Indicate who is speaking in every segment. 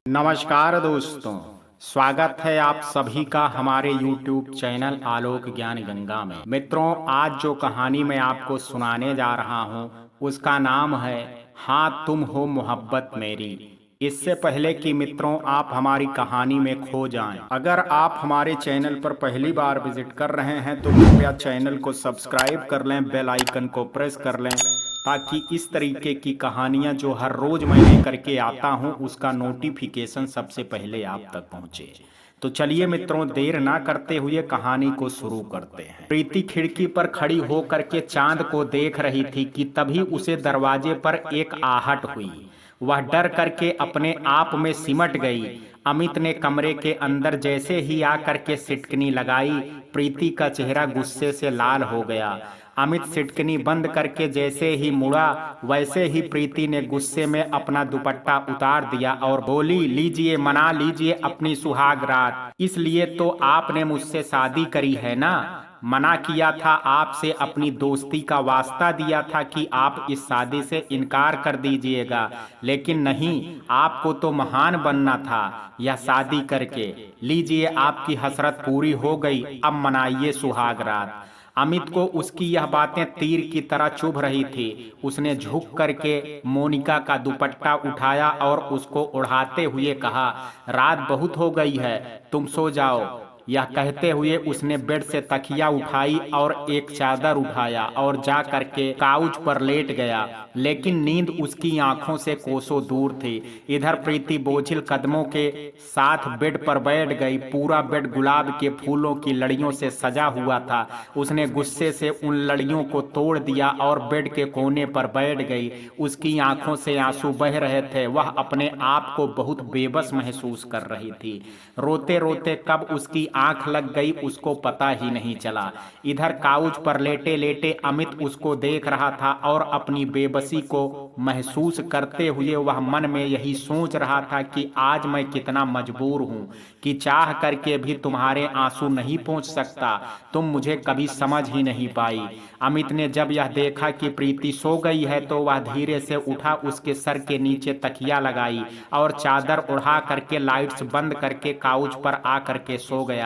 Speaker 1: नमस्कार दोस्तों, स्वागत है आप सभी का हमारे YouTube चैनल आलोक ज्ञान गंगा में। मित्रों, आज जो कहानी मैं आपको सुनाने जा रहा हूँ उसका नाम है हाँ तुम हो मोहब्बत मेरी। इससे पहले कि मित्रों आप हमारी कहानी में खो जाएं, अगर आप हमारे चैनल पर पहली बार विजिट कर रहे हैं तो कृपया चैनल को सब्सक्राइब कर लें, बेल आइकन को प्रेस कर लें ताकि इस तरीके की कहानियां जो हर रोज मैं लेकर के आता हूं उसका नोटिफिकेशन सबसे पहले आप तक पहुंचे। तो चलिए मित्रों, देर ना करते हुए कहानी को शुरू करते हैं। प्रीति खिड़की पर खड़ी होकर के चांद को देख रही थी कि तभी उसे दरवाजे पर एक आहट हुई। वह डर करके अपने आप में सिमट गई। अमित ने कमरे के अंदर जैसे ही आकर के सिटकनी लगाई, प्रीति का चेहरा गुस्से से लाल हो गया। अमित सिटकनी बंद करके जैसे ही मुड़ा, वैसे ही प्रीति ने गुस्से में अपना दुपट्टा उतार दिया और बोली, लीजिए मना लीजिए अपनी सुहाग रात। इसलिए तो आपने मुझसे शादी करी है ना। मना किया था आपसे, अपनी दोस्ती का वास्ता दिया था कि आप इस शादी से इनकार कर दीजिएगा, लेकिन नहीं, आपको तो महान बनना था यह शादी करके। लीजिए आपकी हसरत पूरी हो गई, अब मनाइए सुहाग रात। अमित को उसकी यह बातें तीर की तरह चुभ रही थी। उसने झुक करके मोनिका का दुपट्टा उठाया और उसको ओढ़ाते हुए कहा, रात बहुत हो गई है, तुम सो जाओ। यह कहते हुए उसने बेड से तकिया उठाई और एक चादर उठाया और जा करके काउच पर लेट गया, लेकिन नींद उसकी आंखों से कोसों दूर थी। इधर प्रीति बोझिल कदमों के साथ बेड पर बैठ गई। पूरा बेड गुलाब के फूलों की लड़ियों से सजा हुआ था। उसने गुस्से से उन लड़ियों को तोड़ दिया और बेड के कोने पर बैठ गई। उसकी आंखों से आंसू बह रहे थे। वह अपने आप को बहुत बेबस महसूस कर रही थी। रोते रोते कब उसकी आंख लग गई उसको पता ही नहीं चला। इधर काउच पर लेटे लेटे अमित उसको देख रहा था और अपनी बेबसी को महसूस करते हुए वह मन में यही सोच रहा था कि आज मैं कितना मजबूर हूँ कि चाह करके भी तुम्हारे आंसू नहीं पहुँच सकता। तुम मुझे कभी समझ ही नहीं पाई। अमित ने जब यह देखा कि प्रीति सो गई है तो वह धीरे से उठा, उसके सर के नीचे तकिया लगाई और चादर उड़ा करके लाइट्स बंद करके काउच पर आ करके सो गया।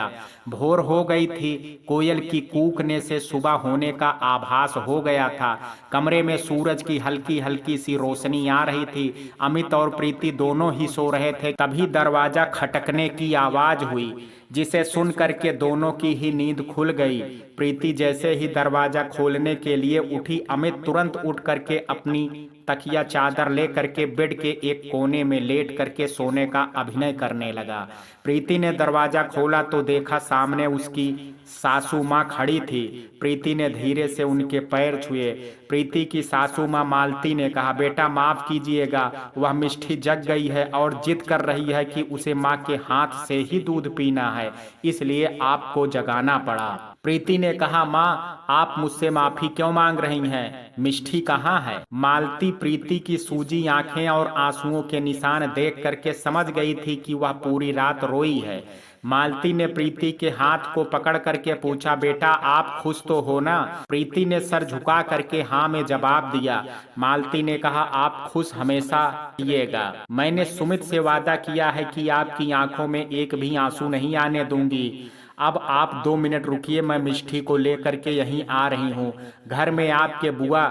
Speaker 1: भोर हो गई थी। कोयल की कूकने से सुबह होने का आभास हो गया था। कमरे में सूरज की हल्की हल्की सी रोशनी आ रही थी। अमित और प्रीति दोनों ही सो रहे थे। तभी दरवाजा खटकने की आवाज हुई, जिसे सुन करके दोनों की ही नींद खुल गई। प्रीति जैसे ही दरवाजा खोलने के लिए उठी, अमित तुरंत उठ करके अपनी तकिया चादर ले करके बेड के एक कोने में लेट करके सोने का अभिनय करने लगा। प्रीति ने दरवाजा खोला तो देखा सामने उसकी सासू माँ खड़ी थी। प्रीति ने धीरे से उनके पैर छुए। प्रीति की सासू माँ मालती ने कहा, बेटा माफ कीजिएगा, वह मिष्ठी जग गई है और जिद कर रही है कि उसे माँ के हाथ से ही दूध पीना है, इसलिए आपको जगाना पड़ा। प्रीति ने कहा, माँ आप मुझसे माफी क्यों मांग रही हैं? मिष्ठी कहाँ है? मालती प्रीति की सूजी आंखें और आंसुओं के निशान देख करके समझ गई थी कि वह पूरी रात रोई है। मालती ने प्रीति के हाथ को पकड़ करके पूछा, बेटा आप खुश तो हो ना? प्रीति ने सर झुका करके हाँ में जवाब दिया। मालती ने कहा, आप खुश हमेशा रहिएगा। मैंने सुमित से वादा किया है कि आपकी आंखों में एक भी आंसू नहीं आने दूंगी। अब आप 2 मिनट रुकिए, मैं मिष्ठी को लेकर के यहीं आ रही हूँ। घर में आपके बुआ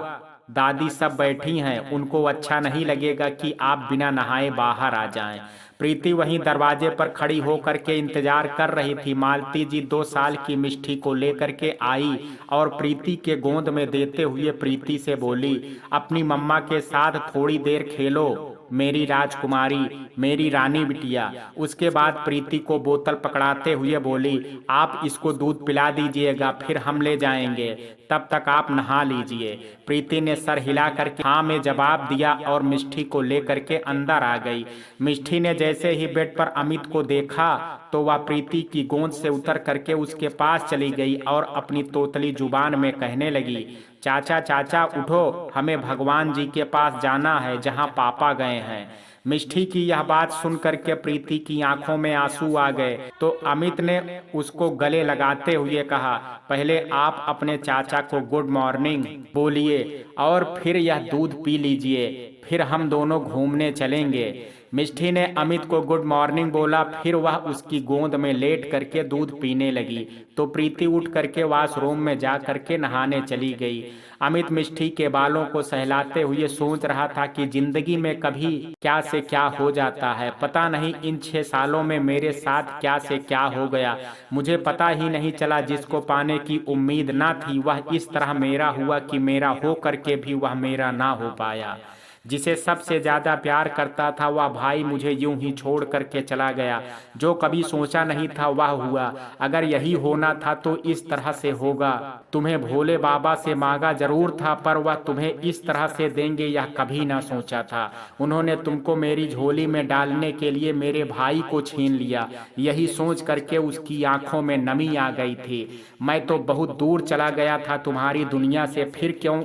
Speaker 1: दादी सब बैठी हैं, उनको अच्छा नहीं लगेगा कि आप बिना नहाए बाहर आ जाएं। प्रीति वहीं दरवाजे पर खड़ी होकर के इंतजार कर रही थी। मालती जी 2 साल की मिष्ठी को लेकर के आई और प्रीति के गोद में देते हुए प्रीति से बोली, अपनी मम्मा के साथ थोड़ी देर खेलो मेरी राजकुमारी, मेरी रानी बिटिया। उसके बाद प्रीति को बोतल पकड़ाते हुए बोली, आप इसको दूध पिला दीजिएगा, फिर हम ले जाएंगे, तब तक आप नहा लीजिए। प्रीति ने सर हिला करके हाँ में जवाब दिया और मिष्ठी को लेकर के अंदर आ गई। मिष्ठी ने जैसे ही बेड पर अमित को देखा तो वह प्रीति की गोद से उतर करके उसके पास चली गई और अपनी तोतली जुबान में कहने लगी, चाचा चाचा उठो, हमें भगवान जी के पास जाना है जहाँ पापा गए हैं। मिष्ठी की यह बात सुनकर के प्रीति की आंखों में आंसू आ गए तो अमित ने उसको गले लगाते हुए कहा, पहले आप अपने चाचा को गुड मॉर्निंग बोलिए और फिर यह दूध पी लीजिए, फिर हम दोनों घूमने चलेंगे। मिष्ठी ने अमित को गुड मॉर्निंग बोला, फिर वह उसकी गोद में लेट करके दूध पीने लगी तो प्रीति उठ करके वॉशरूम में जा करके नहाने चली गई। अमित मिष्ठी के बालों को सहलाते हुए सोच रहा था कि जिंदगी में कभी क्या से क्या हो जाता है, पता नहीं इन 6 सालों में मेरे साथ क्या से क्या हो गया। मुझे पता ही नहीं चला, जिसको पाने की उम्मीद ना थी वह इस तरह मेरा हुआ कि मेरा हो करके भी वह मेरा ना हो पाया। जिसे सबसे ज्यादा प्यार करता था वह भाई मुझे यूं ही छोड़ करके चला गया। जो कभी सोचा नहीं था वह हुआ। अगर यही होना था तो इस तरह से होगा। तुम्हें भोले बाबा से मांगा जरूर था, पर वह तुम्हें इस तरह से देंगे यह कभी ना सोचा था। उन्होंने तुमको मेरी झोली में डालने के लिए मेरे भाई को छीन लिया। यही सोच करके उसकी आंखों में नमी आ गई थी। मैं तो बहुत दूर चला गया था तुम्हारी दुनिया से, फिर क्यों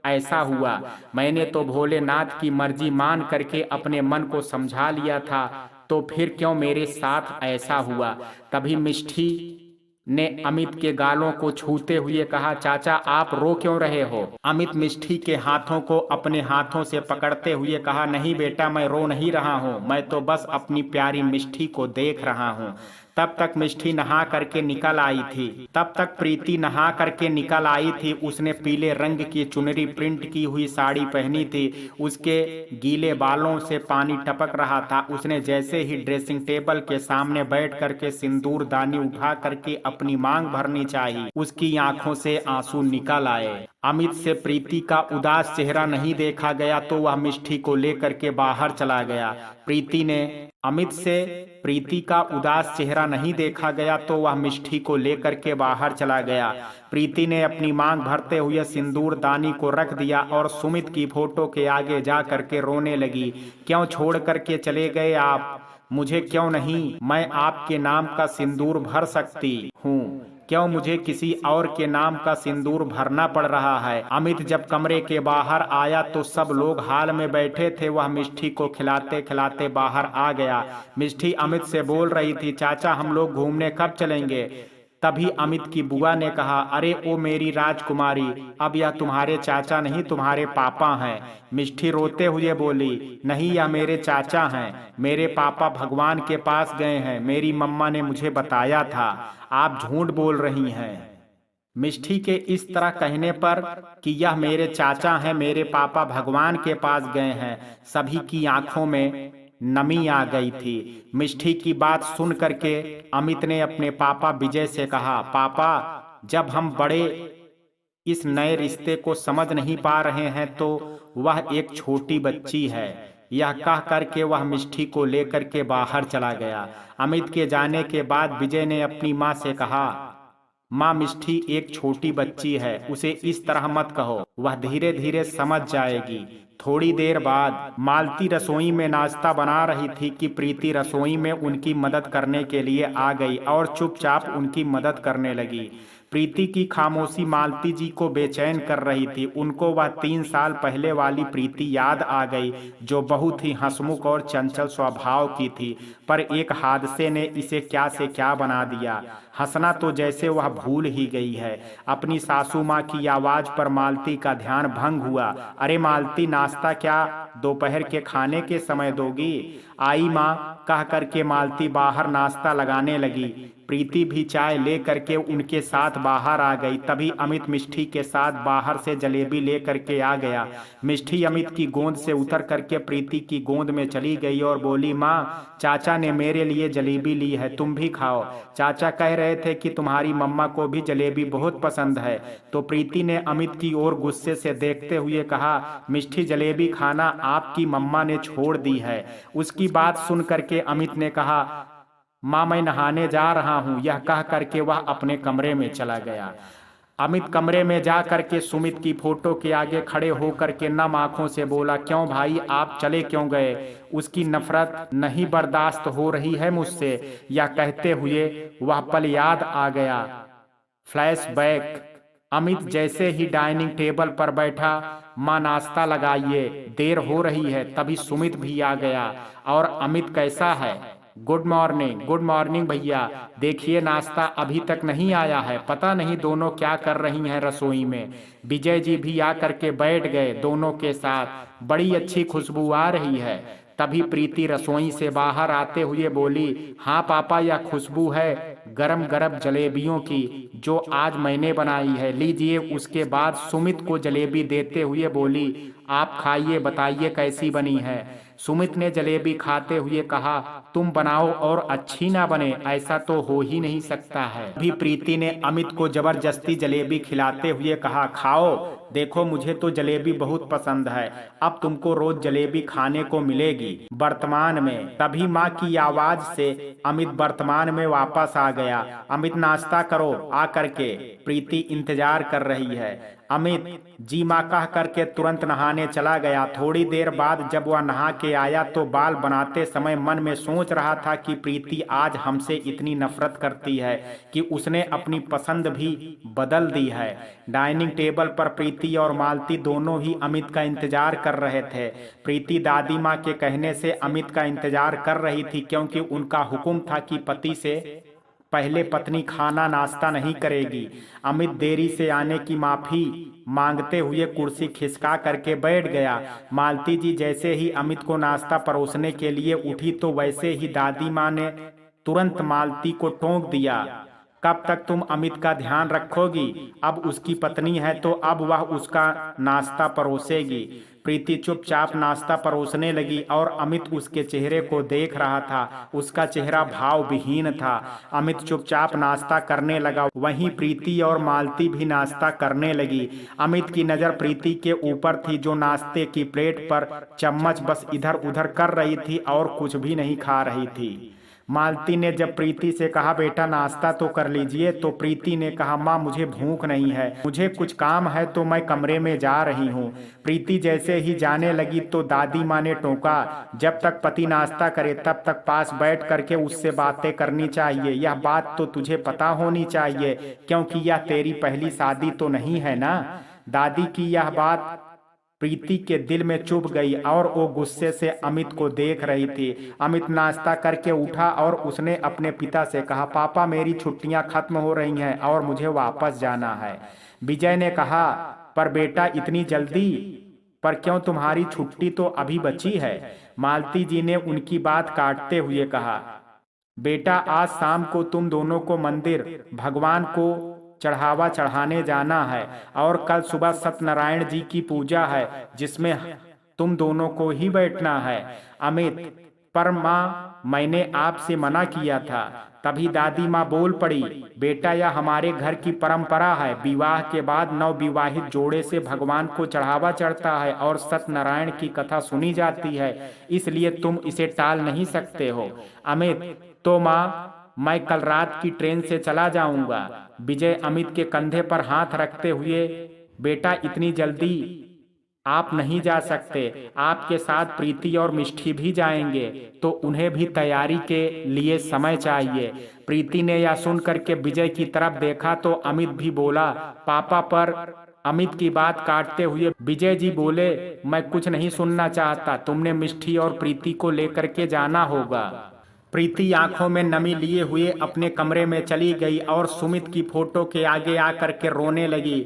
Speaker 1: ऐसा हुआ? मैंने तो भोलेनाथ की मर्जी मान करके अपने मन को समझा लिया था, तो फिर क्यों मेरे साथ ऐसा हुआ? तभी मिष्ठी ने अमित के गालों को छूते हुए कहा, चाचा आप रो क्यों रहे हो? अमित मिष्ठी के हाथों को अपने हाथों से पकड़ते हुए कहा, नहीं बेटा मैं रो नहीं रहा हूँ, मैं तो बस अपनी प्यारी मिष्ठी को देख रहा हूँ। तब तक मिष्ठी नहा करके निकल आई थी। तब तक प्रीति नहा करके निकल आई थी। उसने पीले रंग की चुनरी प्रिंट की हुई साड़ी पहनी थी। उसके गीले बालों से पानी टपक रहा था। उसने जैसे ही ड्रेसिंग टेबल के सामने बैठ करके सिंदूर दानी उठा करके अपनी मांग भरनी चाहिए, उसकी आंखों से आंसू निकल आए। अमित से प्रीति का उदास चेहरा नहीं देखा गया तो वह मिष्ठी को लेकर के बाहर चला गया। अमित से प्रीति का उदास चेहरा नहीं देखा गया तो वह मिष्ठी को लेकर के बाहर चला गया। प्रीति ने अपनी मांग भरते हुए सिंदूर दानी को रख दिया और सुमित की फोटो के आगे जा करके रोने लगी। क्यों छोड़ करके चले गए आप? मुझे क्यों नहीं? मैं आपके नाम का सिंदूर भर सकती हूँ, क्यों मुझे किसी और के नाम का सिंदूर भरना पड़ रहा है? अमित जब कमरे के बाहर आया तो सब लोग हाल में बैठे थे। वह मिष्ठी को खिलाते खिलाते बाहर आ गया। मिष्ठी अमित से बोल रही थी, चाचा हम लोग घूमने कब चलेंगे? तभी अमित की बुआ ने कहा, अरे ओ मेरी राजकुमारी, अब यह तुम्हारे चाचा नहीं तुम्हारे पापा हैं। मिष्ठी रोते हुए बोली, नहीं यह मेरे चाचा हैं, मेरे पापा भगवान के पास गए हैं, मेरी मम्मा ने मुझे बताया था। आप झूठ बोल रही हैं। मिष्ठी के इस तरह कहने पर कि यह मेरे चाचा हैं, मेरे पापा भगवान के पास गए हैं, सभी की आंखों में नमी आ गई थी। मिष्ठी की बात सुन करके अमित ने अपने पापा विजय से कहा, पापा जब हम बड़े इस नए रिश्ते को समझ नहीं पा रहे हैं तो वह एक छोटी बच्ची है। यह कह करके वह मिष्ठी को लेकर के बाहर चला गया। अमित के जाने के बाद विजय ने अपनी माँ से कहा, माँ मिष्ठी एक छोटी बच्ची है, उसे इस तरह मत कहो, वह धीरे धीरे समझ जाएगी। थोड़ी देर बाद मालती रसोई में नाश्ता बना रही थी कि प्रीति रसोई में उनकी मदद करने के लिए आ गई और चुपचाप उनकी मदद करने लगी। प्रीति की खामोशी मालती जी को बेचैन कर रही थी। उनको वह 3 साल पहले वाली प्रीति याद आ गई जो बहुत ही हंसमुख और चंचल स्वभाव की थी, पर एक हादसे ने इसे क्या से क्या बना दिया। हंसना तो जैसे वह भूल ही गई है। अपनी सासू माँ की आवाज पर मालती का ध्यान भंग हुआ। अरे मालती, नाश्ता क्या दोपहर के खाने के समय दोगी? आई माँ, कह करके मालती बाहर नाश्ता लगाने लगी। प्रीति भी चाय ले करके उनके साथ बाहर आ गई। तभी अमित मिष्ठी के साथ बाहर से जलेबी ले करके आ गया। मिष्ठी अमित की गोद से उतर करके प्रीति की गोद में चली गई और बोली, माँ चाचा ने मेरे लिए जलेबी ली है, तुम भी खाओ। चाचा कह रहे थे कि तुम्हारी मम्मा को भी जलेबी बहुत पसंद है। तो प्रीति ने अमित की ओर गुस्से से देखते हुए कहा, मिष्ठी जलेबी खाना आपकी मम्मा ने छोड़ दी है। उसकी बात सुन करके अमित ने कहा, माँ मैं नहाने जा रहा हूँ। यह कह करके वह अपने कमरे में चला गया। अमित कमरे में जा करके सुमित की फोटो के आगे खड़े होकर के नम आंखों से बोला, क्यों भाई आप चले क्यों गए? उसकी नफरत नहीं बर्दाश्त हो रही है मुझसे। यह कहते हुए वह पल याद आ गया। फ्लैशबैक। अमित जैसे ही डाइनिंग टेबल पर बैठा, माँ नाश्ता लगाइए, देर हो रही है। तभी सुमित भी आ गया और अमित कैसा है? गुड मॉर्निंग भैया, देखिए नाश्ता अभी तक नहीं आया है। पता नहीं दोनों क्या कर रही हैं रसोई में। विजय जी भी आकर के बैठ गए दोनों के साथ। बड़ी अच्छी खुशबू आ रही है। तभी प्रीति रसोई से बाहर आते हुए बोली, हाँ पापा, यह खुशबू है गरम गरम जलेबियों की जो आज मैंने बनाई है, लीजिए। उसके बाद सुमित को जलेबी देते हुए बोली, आप खाइए, बताइए कैसी बनी है। सुमित ने जलेबी खाते हुए कहा, तुम बनाओ और अच्छी ना बने ऐसा तो हो ही नहीं सकता है। भी प्रीति ने अमित को जबरदस्ती जलेबी खिलाते हुए कहा, खाओ, देखो मुझे तो जलेबी बहुत पसंद है, अब तुमको रोज जलेबी खाने को मिलेगी। वर्तमान में तभी माँ की आवाज से अमित वर्तमान में वापस आ गया। अमित, नाश्ता करो आ करके, प्रीति इंतजार कर रही है। अमित जी माँ कह करके तुरंत नहाने चला गया। थोड़ी देर बाद जब वह नहा के आया तो बाल बनाते समय मन में सोच रहा था कि प्रीति आज हमसे इतनी नफरत करती है कि उसने अपनी पसंद भी बदल दी है। डाइनिंग टेबल पर प्रीति और मालती दोनों ही अमित का इंतजार कर रहे थे। प्रीति दादी माँ के कहने से अमित का इंतजार कर रही थी, क्योंकि उनका हुक्म था कि पति से पहले पत्नी खाना नाश्ता नहीं करेगी। अमित देरी से आने की माफी मांगते हुए कुर्सी खिसका करके बैठ गया। मालती जी जैसे ही अमित को नाश्ता परोसने के लिए उठी तो वैसे ही दादी माँ ने तुरंत मालती को टोक दिया, कब तक तुम अमित का ध्यान रखोगी? अब उसकी पत्नी है तो अब वह उसका नाश्ता परोसेगी। प्रीति चुपचाप नाश्ता परोसने लगी और अमित उसके चेहरे को देख रहा था। उसका चेहरा भाव विहीन था। अमित चुपचाप नाश्ता करने लगा, वहीं प्रीति और मालती भी नाश्ता करने लगी। अमित की नजर प्रीति के ऊपर थी, जो नाश्ते की प्लेट पर चम्मच बस इधर उधर कर रही थी और कुछ भी नहीं खा रही थी। मालती ने जब प्रीति से कहा, बेटा नाश्ता तो कर लीजिए, तो प्रीति ने कहा, माँ मुझे भूख नहीं है, मुझे कुछ काम है तो मैं कमरे में जा रही हूँ। प्रीति जैसे ही जाने लगी तो दादी माँ ने टोका, जब तक पति नाश्ता करे तब तक पास बैठ करके उससे बातें करनी चाहिए। यह बात तो तुझे पता होनी चाहिए, क्योंकि यह तेरी पहली शादी तो नहीं है ना। दादी की यह बात प्रीति के दिल में चुभ गई और वो गुस्से से अमित को देख रही थी। अमित नाश्ता करके उठा और उसने अपने पिता से कहा, पापा मेरी छुट्टियां खत्म हो रही हैं और मुझे वापस जाना है। विजय ने कहा, पर बेटा इतनी जल्दी? पर क्यों, तुम्हारी छुट्टी तो अभी बची है। मालती जी ने उनकी बात काटते हुए कहा, बेटा आज शाम को तुम दोनों को मंदिर भगवान को चढ़ावा चढ़ाने जाना है और कल सुबह सत्यनारायण जी की पूजा है जिसमें तुम दोनों को ही बैठना है। अमित, पर माँ मैंने आपसे मना किया था। तभी दादी माँ बोल पड़ी, बेटा यह हमारे घर की परंपरा है, विवाह के बाद नवविवाहित जोड़े से भगवान को चढ़ावा चढ़ता है और सत्यनारायण की कथा सुनी जाती है, इसलिए तुम इसे टाल नहीं सकते हो। अमित, तो माँ मैं कल रात की ट्रेन से चला जाऊंगा। विजय अमित के कंधे पर हाथ रखते हुए, बेटा इतनी जल्दी आप नहीं जा सकते, आपके साथ प्रीति और मिष्टी भी जाएंगे तो उन्हें भी तैयारी के लिए समय चाहिए। प्रीति ने यह सुन करके विजय की तरफ देखा तो अमित भी बोला, पापा। पर अमित की बात काटते हुए विजय जी बोले, मैं कुछ नहीं सुनना चाहता, तुमने मिष्टी और प्रीति को लेकर के जाना होगा। प्रीति आंखों में नमी लिए हुए अपने कमरे में चली गई और सुमित की फोटो के आगे आकर के रोने लगी।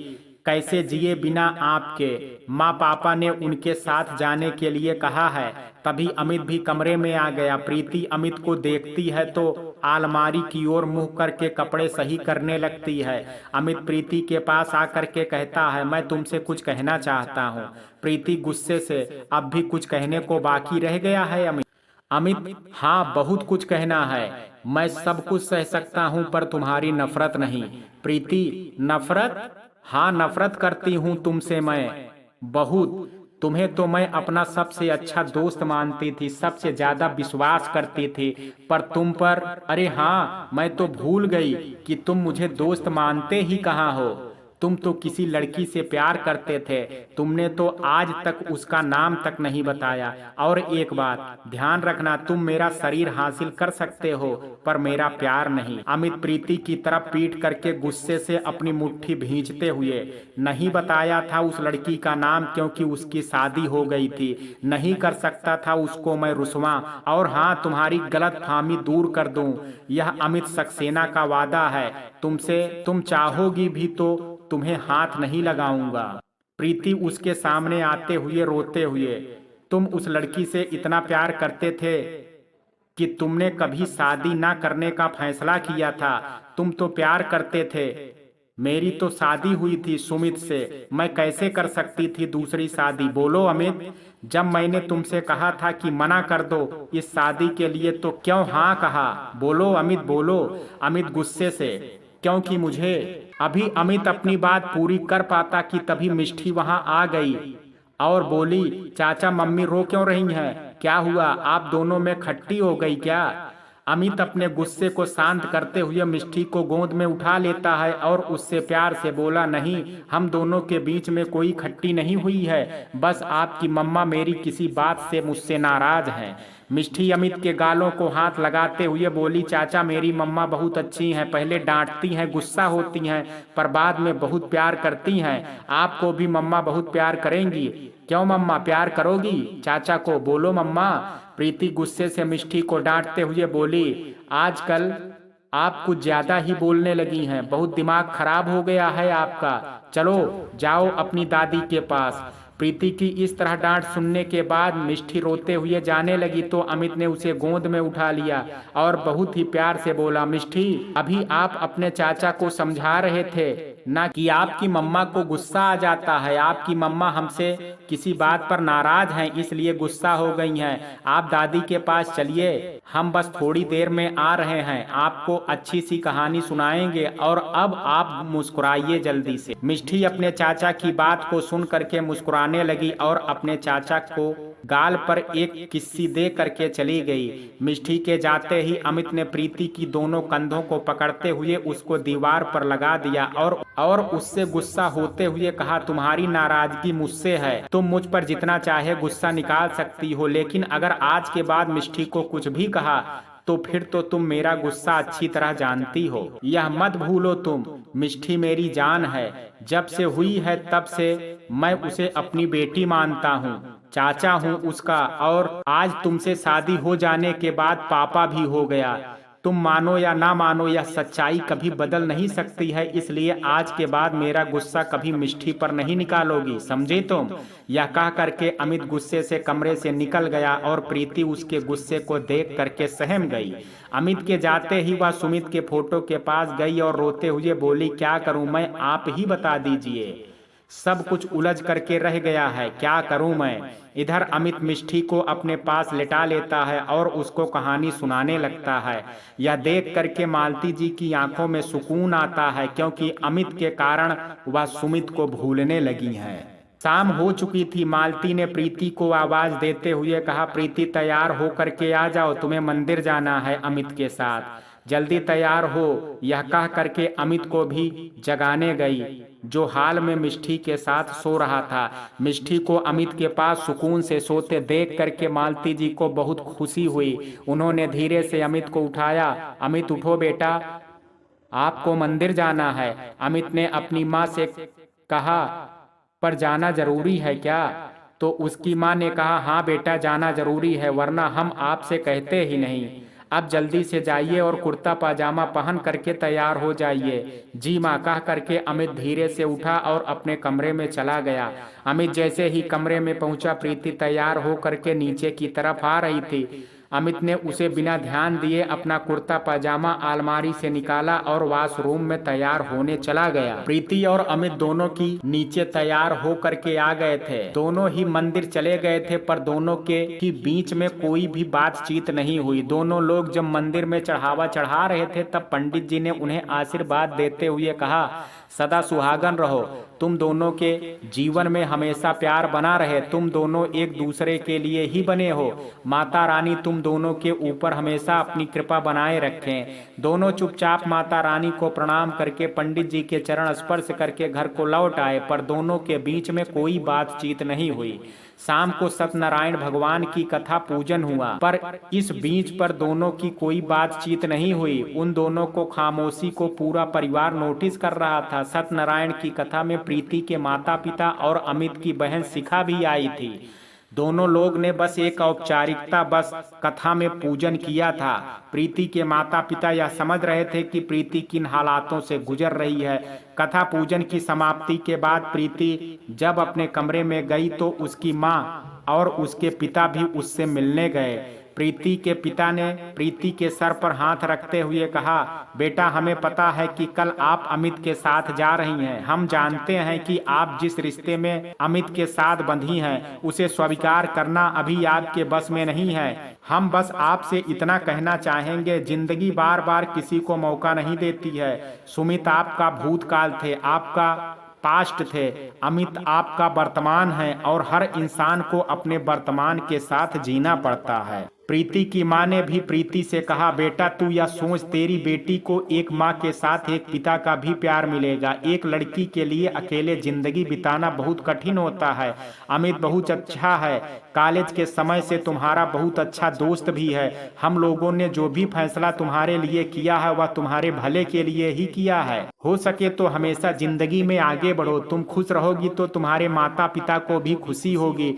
Speaker 1: कैसे जिए बिना आपके, माँ पापा ने उनके साथ जाने के लिए कहा है। तभी अमित भी कमरे में आ गया। प्रीति अमित को देखती है तो अलमारी की ओर मुंह करके कपड़े सही करने लगती है। अमित प्रीति के पास आकर के कहता है, मैं तुमसे कुछ कहना चाहता हूँ। प्रीति गुस्से से, अब भी कुछ कहने को बाकी रह गया है अमित? अमित, हाँ बहुत कुछ कहना है, मैं सब कुछ सह सकता हूँ पर तुम्हारी नफरत नहीं। प्रीति, नफरत? हाँ नफरत करती हूँ तुमसे मैं बहुत। तुम्हें तो मैं अपना सबसे अच्छा दोस्त मानती थी, सबसे ज्यादा विश्वास करती थी, पर तुम पर, अरे हाँ मैं तो भूल गई कि तुम मुझे दोस्त मानते ही कहाँ हो। तुम तो किसी लड़की से प्यार करते थे, तुमने तो आज तक उसका नाम तक नहीं बताया। और एक बात ध्यान रखना, तुम मेरा शरीर हासिल कर सकते हो पर मेरा प्यार नहीं। अमित प्रीति की तरफ पीट करके गुस्से से अपनी मुट्ठी भींचते हुए, नहीं बताया था उस लड़की का नाम क्योंकि उसकी शादी हो गई थी, नहीं कर सकता था उसको मैं रुस्वा। और हाँ, तुम्हारी गलत फहमी दूर कर दूं, यह अमित सक्सेना का वादा है तुमसे, तुम चाहोगी भी तो तुम्हें हाथ नहीं लगाऊंगा। प्रीति उसके सामने आते हुए रोते हुए, तुम उस लड़की से इतना प्यार करते थे कि तुमने कभी शादी ना करने का फैसला किया था। तुम तो प्यार करते थे। मेरी तो शादी हुई थी सुमित से, मैं कैसे कर सकती थी दूसरी शादी? बोलो अमित, जब मैंने तुमसे कहा था कि मना कर दो इस शादी के लिए तो क्यों हाँ कहा? बोलो अमित बोलो। अमित गुस्से से, क्योंकि मुझे। अभी अमित अपनी बात पूरी कर पाता कि तभी मिष्टी वहां आ गई और बोली, चाचा मम्मी रो क्यों रही हैं? क्या हुआ, आप दोनों में खट्टी हो गई क्या? अमित अपने गुस्से को शांत करते हुए मिष्टी को गोद में उठा लेता है और उससे प्यार से बोला, नहीं, हम दोनों के बीच में कोई खट्टी नहीं हुई है, बस आपकी मम्मा मेरी किसी बात से मुझसे नाराज हैं। मिष्टी अमित के गालों को हाथ लगाते हुए बोली, चाचा मेरी मम्मा बहुत अच्छी हैं, पहले डांटती हैं, गुस्सा होती हैं, पर बाद में बहुत प्यार करती हैं। आपको भी मम्मा बहुत प्यार करेंगी। क्यों मम्मा, प्यार करोगी चाचा को? बोलो मम्मा। प्रीति गुस्से से मिष्टी को डांटते हुए बोली, आजकल आप कुछ ज्यादा ही बोलने लगी हैं, बहुत दिमाग खराब हो गया है आपका, चलो जाओ अपनी दादी के पास। प्रीति की इस तरह डांट सुनने के बाद मिष्टी रोते हुए जाने लगी तो अमित ने उसे गोद में उठा लिया और बहुत ही प्यार से बोला, मिष्टी अभी आप अपने चाचा को समझा रहे थे ना कि आपकी मम्मा को गुस्सा आ जाता है, आपकी मम्मा हमसे किसी बात पर नाराज हैं इसलिए गुस्सा हो गई हैं। आप दादी के पास चलिए, हम बस थोड़ी देर में आ रहे हैं, आपको अच्छी सी कहानी सुनाएंगे और अब आप मुस्कुराइए जल्दी से। मिष्टी अपने चाचा की बात को सुन करके मुस्कुराने लगी और अपने चाचा को गाल पर एक किस्सी दे करके चली गई। मिष्टी के जाते ही अमित ने प्रीति की दोनों कंधों को पकड़ते हुए उसको दीवार पर लगा दिया और उससे गुस्सा होते हुए कहा, तुम्हारी नाराजगी मुझसे है, तुम मुझ पर जितना चाहे गुस्सा निकाल सकती हो, लेकिन अगर आज के बाद मिष्टी को कुछ भी कहा तो फिर तो तुम मेरा गुस्सा अच्छी तरह जानती हो, यह मत भूलो तुम। मिष्टी मेरी जान है, जब से हुई है तब से मैं उसे अपनी बेटी मानता हूँ, चाचा हूँ उसका, और आज तुमसे शादी हो जाने के बाद पापा भी हो गया। तुम मानो या ना मानो, यह सच्चाई कभी बदल नहीं सकती है, इसलिए आज के बाद मेरा गुस्सा कभी मिष्टी पर नहीं निकालोगी, समझे तुम? यह कह करके अमित गुस्से से कमरे से निकल गया और प्रीति उसके गुस्से को देख करके सहम गई। अमित के जाते ही वह सुमित के फोटो के पास गई और रोते हुए बोली, क्या करूं मैं, आप ही बता दीजिए, सब कुछ उलझ करके रह गया है, क्या करूं मैं? इधर अमित मिष्टी को अपने पास लेटा लेता है और उसको कहानी सुनाने लगता है। यह देख करके मालती जी की आंखों में सुकून आता है, क्योंकि अमित के कारण वह सुमित को भूलने लगी हैं। शाम हो चुकी थी। मालती ने प्रीति को आवाज देते हुए कहा, प्रीति तैयार हो करके आ जाओ, तुम्हें मंदिर जाना है अमित के साथ, जल्दी तैयार हो। यह कह करके अमित को भी जगाने गई, जो हाल में मिष्टी के साथ सो रहा था। मिष्टी को अमित के पास सुकून से सोते देख करके मालती जी को बहुत खुशी हुई। उन्होंने धीरे से अमित को उठाया, अमित उठो बेटा, आपको मंदिर जाना है। अमित ने अपनी माँ से कहा, पर जाना जरूरी है क्या? तो उसकी माँ ने कहा, हाँ बेटा जाना जरूरी है, वरना हम आपसे कहते ही नहीं। अब जल्दी से जाइए और कुर्ता पाजामा पहन करके तैयार हो जाइए। जी माँ, कह करके अमित धीरे से उठा और अपने कमरे में चला गया। अमित जैसे ही कमरे में पहुंचा, प्रीति तैयार हो करके नीचे की तरफ आ रही थी। अमित ने उसे बिना ध्यान दिए अपना कुर्ता पाजामा अलमारी से निकाला और वॉशरूम में तैयार होने चला गया। प्रीति और अमित दोनों की नीचे तैयार हो करके आ गए थे। दोनों ही मंदिर चले गए थे, पर दोनों के बीच में कोई भी बातचीत नहीं हुई। दोनों लोग जब मंदिर में चढ़ावा चढ़ा रहे थे तब पंडित जी ने उन्हें आशीर्वाद देते हुए कहा, सदा सुहागन रहो, तुम दोनों के जीवन में हमेशा प्यार बना रहे, तुम दोनों एक दूसरे के लिए ही बने हो। माता रानी तुम दोनों के ऊपर हमेशा अपनी कृपा बनाए रखें। दोनों चुपचाप माता रानी को प्रणाम करके पंडित जी के चरण स्पर्श करके घर को लौट आए, पर दोनों के बीच में कोई बातचीत नहीं हुई। शाम को सत्यनारायण भगवान की कथा पूजन हुआ, पर इस बीच पर दोनों की कोई बातचीत नहीं हुई। उन दोनों को खामोशी को पूरा परिवार नोटिस कर रहा था। सत्यनारायण की कथा में प्रीति के माता पिता और अमित की बहन शिखा भी आई थी। दोनों लोग ने बस एक औपचारिकता बस कथा में पूजन किया था। प्रीति के माता पिता यह समझ रहे थे कि प्रीति किन हालातों से गुजर रही है। कथा पूजन की समाप्ति के बाद प्रीति जब अपने कमरे में गई तो उसकी माँ और उसके पिता भी उससे मिलने गए। प्रीति के पिता ने प्रीति के सर पर हाथ रखते हुए कहा, बेटा, हमें पता है कि कल आप अमित के साथ जा रही हैं। हम जानते हैं कि आप जिस रिश्ते में अमित के साथ बंधी हैं उसे स्वीकार करना अभी आपके बस में नहीं है। हम बस आपसे इतना कहना चाहेंगे, जिंदगी बार बार किसी को मौका नहीं देती है। सुमित आपका भूतकाल थे, आपका पास्ट थे, अमित आपका वर्तमान है और हर इंसान को अपने वर्तमान के साथ जीना पड़ता है। प्रीति की मां ने भी प्रीति से कहा, बेटा, तू यह सोच, तेरी बेटी को एक माँ के साथ एक पिता का भी प्यार मिलेगा। एक लड़की के लिए अकेले जिंदगी बिताना बहुत कठिन होता है। अमित बहुत अच्छा है, कॉलेज के समय से तुम्हारा बहुत अच्छा दोस्त भी है। हम लोगों ने जो भी फैसला तुम्हारे लिए किया है वह तुम्हारे भले के लिए ही किया है। हो सके तो हमेशा जिंदगी में आगे बढ़ो। तुम खुश रहोगी तो तुम्हारे माता पिता को भी खुशी होगी।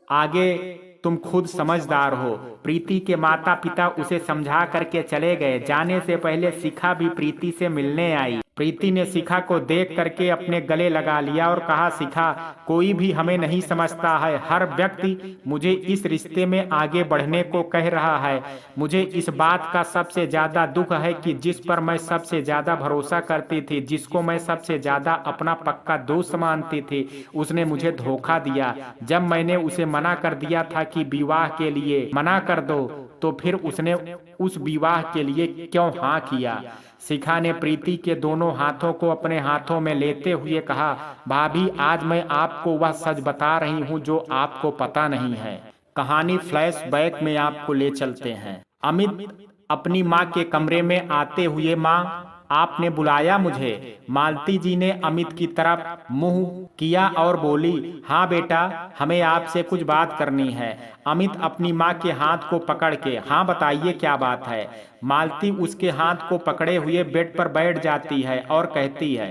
Speaker 1: आगे तुम खुद समझदार हो। प्रीति के माता पिता उसे समझा करके चले गए। जाने से पहले शिखा भी प्रीति से मिलने आई। प्रीति ने शिखा को देख करके अपने गले लगा लिया और कहा, शिखा, कोई भी हमें नहीं समझता है। हर व्यक्ति मुझे इस रिश्ते में आगे बढ़ने को कह रहा है। मुझे इस बात का सबसे ज्यादा दुख है कि जिस पर मैं सबसे ज्यादा भरोसा करती थी, जिसको मैं सबसे ज्यादा अपना पक्का दोस्त मानती थी, उसने मुझे धोखा दिया। जब मैंने उसे मना कर दिया था कि विवाह के लिए मना कर दो, तो फिर उसने उस विवाह के लिए क्यों हाँ किया। शिखा ने प्रीति के दोनों हाथों को अपने हाथों में लेते हुए कहा, भाभी, आज मैं आपको वह सच बता रही हूँ जो आपको पता नहीं है। कहानी फ्लैशबैक में आपको ले चलते हैं। अमित अपनी माँ के कमरे में आते हुए, माँ, आपने बुलाया मुझे। मालती जी ने अमित की तरफ मुंह किया और बोली, हाँ बेटा, हमें आपसे कुछ बात करनी है। अमित अपनी माँ के हाथ को पकड़ के, हाँ बताइए क्या बात है। मालती उसके हाथ को पकड़े हुए बेड पर बैठ जाती है और कहती है,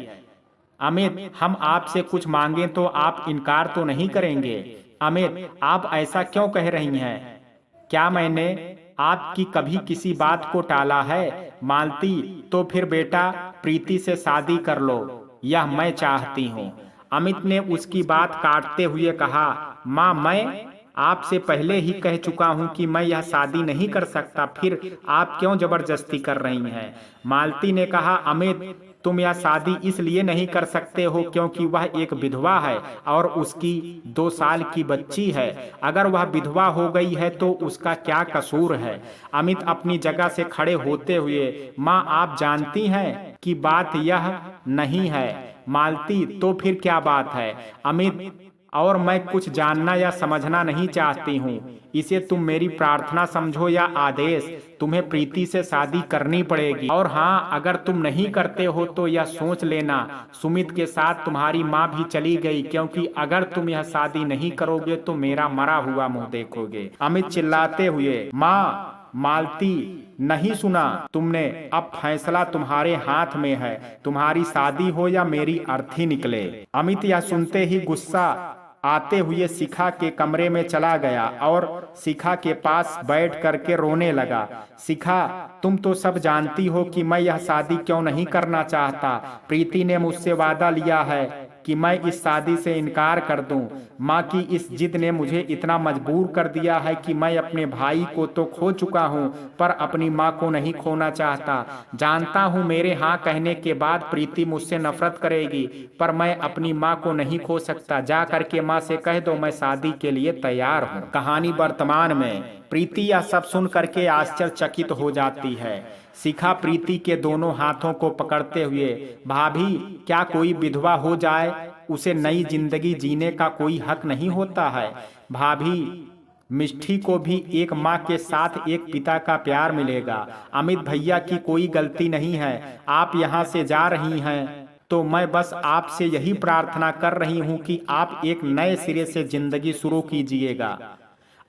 Speaker 1: अमित, हम आपसे कुछ मांगे तो आप इनकार तो नहीं करेंगे। अमित, आप ऐसा क्यों कह रही हैं? क्या मैंने आपकी कभी किसी बात को टाला है? मालती, तो फिर बेटा प्रीति से शादी कर लो, यह मैं चाहती हूँ। अमित ने उसकी बात काटते हुए कहा, माँ, मैं आपसे पहले ही कह चुका हूँ कि मैं यह शादी नहीं कर सकता, फिर आप क्यों जबरदस्ती कर रही हैं? मालती ने कहा, अमित, तुम यह शादी इसलिए नहीं कर सकते हो क्योंकि वह एक विधवा है और उसकी 2 साल की बच्ची है। अगर वह विधवा हो गई है तो उसका क्या कसूर है? अमित अपनी जगह से खड़े होते हुए, माँ, आप जानती हैं कि बात यह नहीं है। मालती, तो फिर क्या बात है? अमित, और मैं कुछ जानना या समझना नहीं चाहती हूँ। इसे तुम मेरी प्रार्थना समझो या आदेश। तुम्हें प्रीति से शादी करनी पड़ेगी। और हाँ, अगर तुम नहीं करते हो तो यह सोच लेना, सुमित के साथ तुम्हारी माँ भी चली गई, क्योंकि अगर तुम यह शादी नहीं करोगे तो मेरा मरा हुआ मुंह देखोगे। अमित चिल्लाते हुए, माँ, मालती, नहीं सुना तुमने? अब फैसला तुम्हारे हाथ में है। तुम्हारी शादी हो या मेरी अर्थी निकले। अमित यह सुनते ही गुस्सा आते हुए शिखा के कमरे में चला गया और शिखा के पास बैठ करके रोने लगा। शिखा, तुम तो सब जानती हो कि मैं यह शादी क्यों नहीं करना चाहता। प्रीति ने मुझसे वादा लिया है कि मैं इस शादी से इनकार कर दूं। माँ की इस जिद ने मुझे इतना मजबूर कर दिया है कि मैं अपने भाई को तो खो चुका हूँ, पर अपनी माँ को नहीं खोना चाहता। जानता हूँ मेरे हाँ कहने के बाद प्रीति मुझसे नफरत करेगी, पर मैं अपनी माँ को नहीं खो सकता। जा करके माँ से कह दो मैं शादी के लिए तैयार हूँ। कहानी वर्तमान में। प्रीति यह सब सुन करके आश्चर्यचकित हो जाती है। शिखा प्रीति के दोनों हाथों को पकड़ते हुए, भाभी, क्या कोई विधवा हो जाए उसे नई जिंदगी जीने का कोई हक नहीं होता है? भाभी, मिष्ठी को भी एक माँ के साथ एक पिता का प्यार मिलेगा। अमित भैया की कोई गलती नहीं है। आप यहाँ से जा रही हैं तो मैं बस आपसे यही प्रार्थना कर रही हूँ कि आप एक नए सिरे से जिंदगी शुरू कीजिएगा।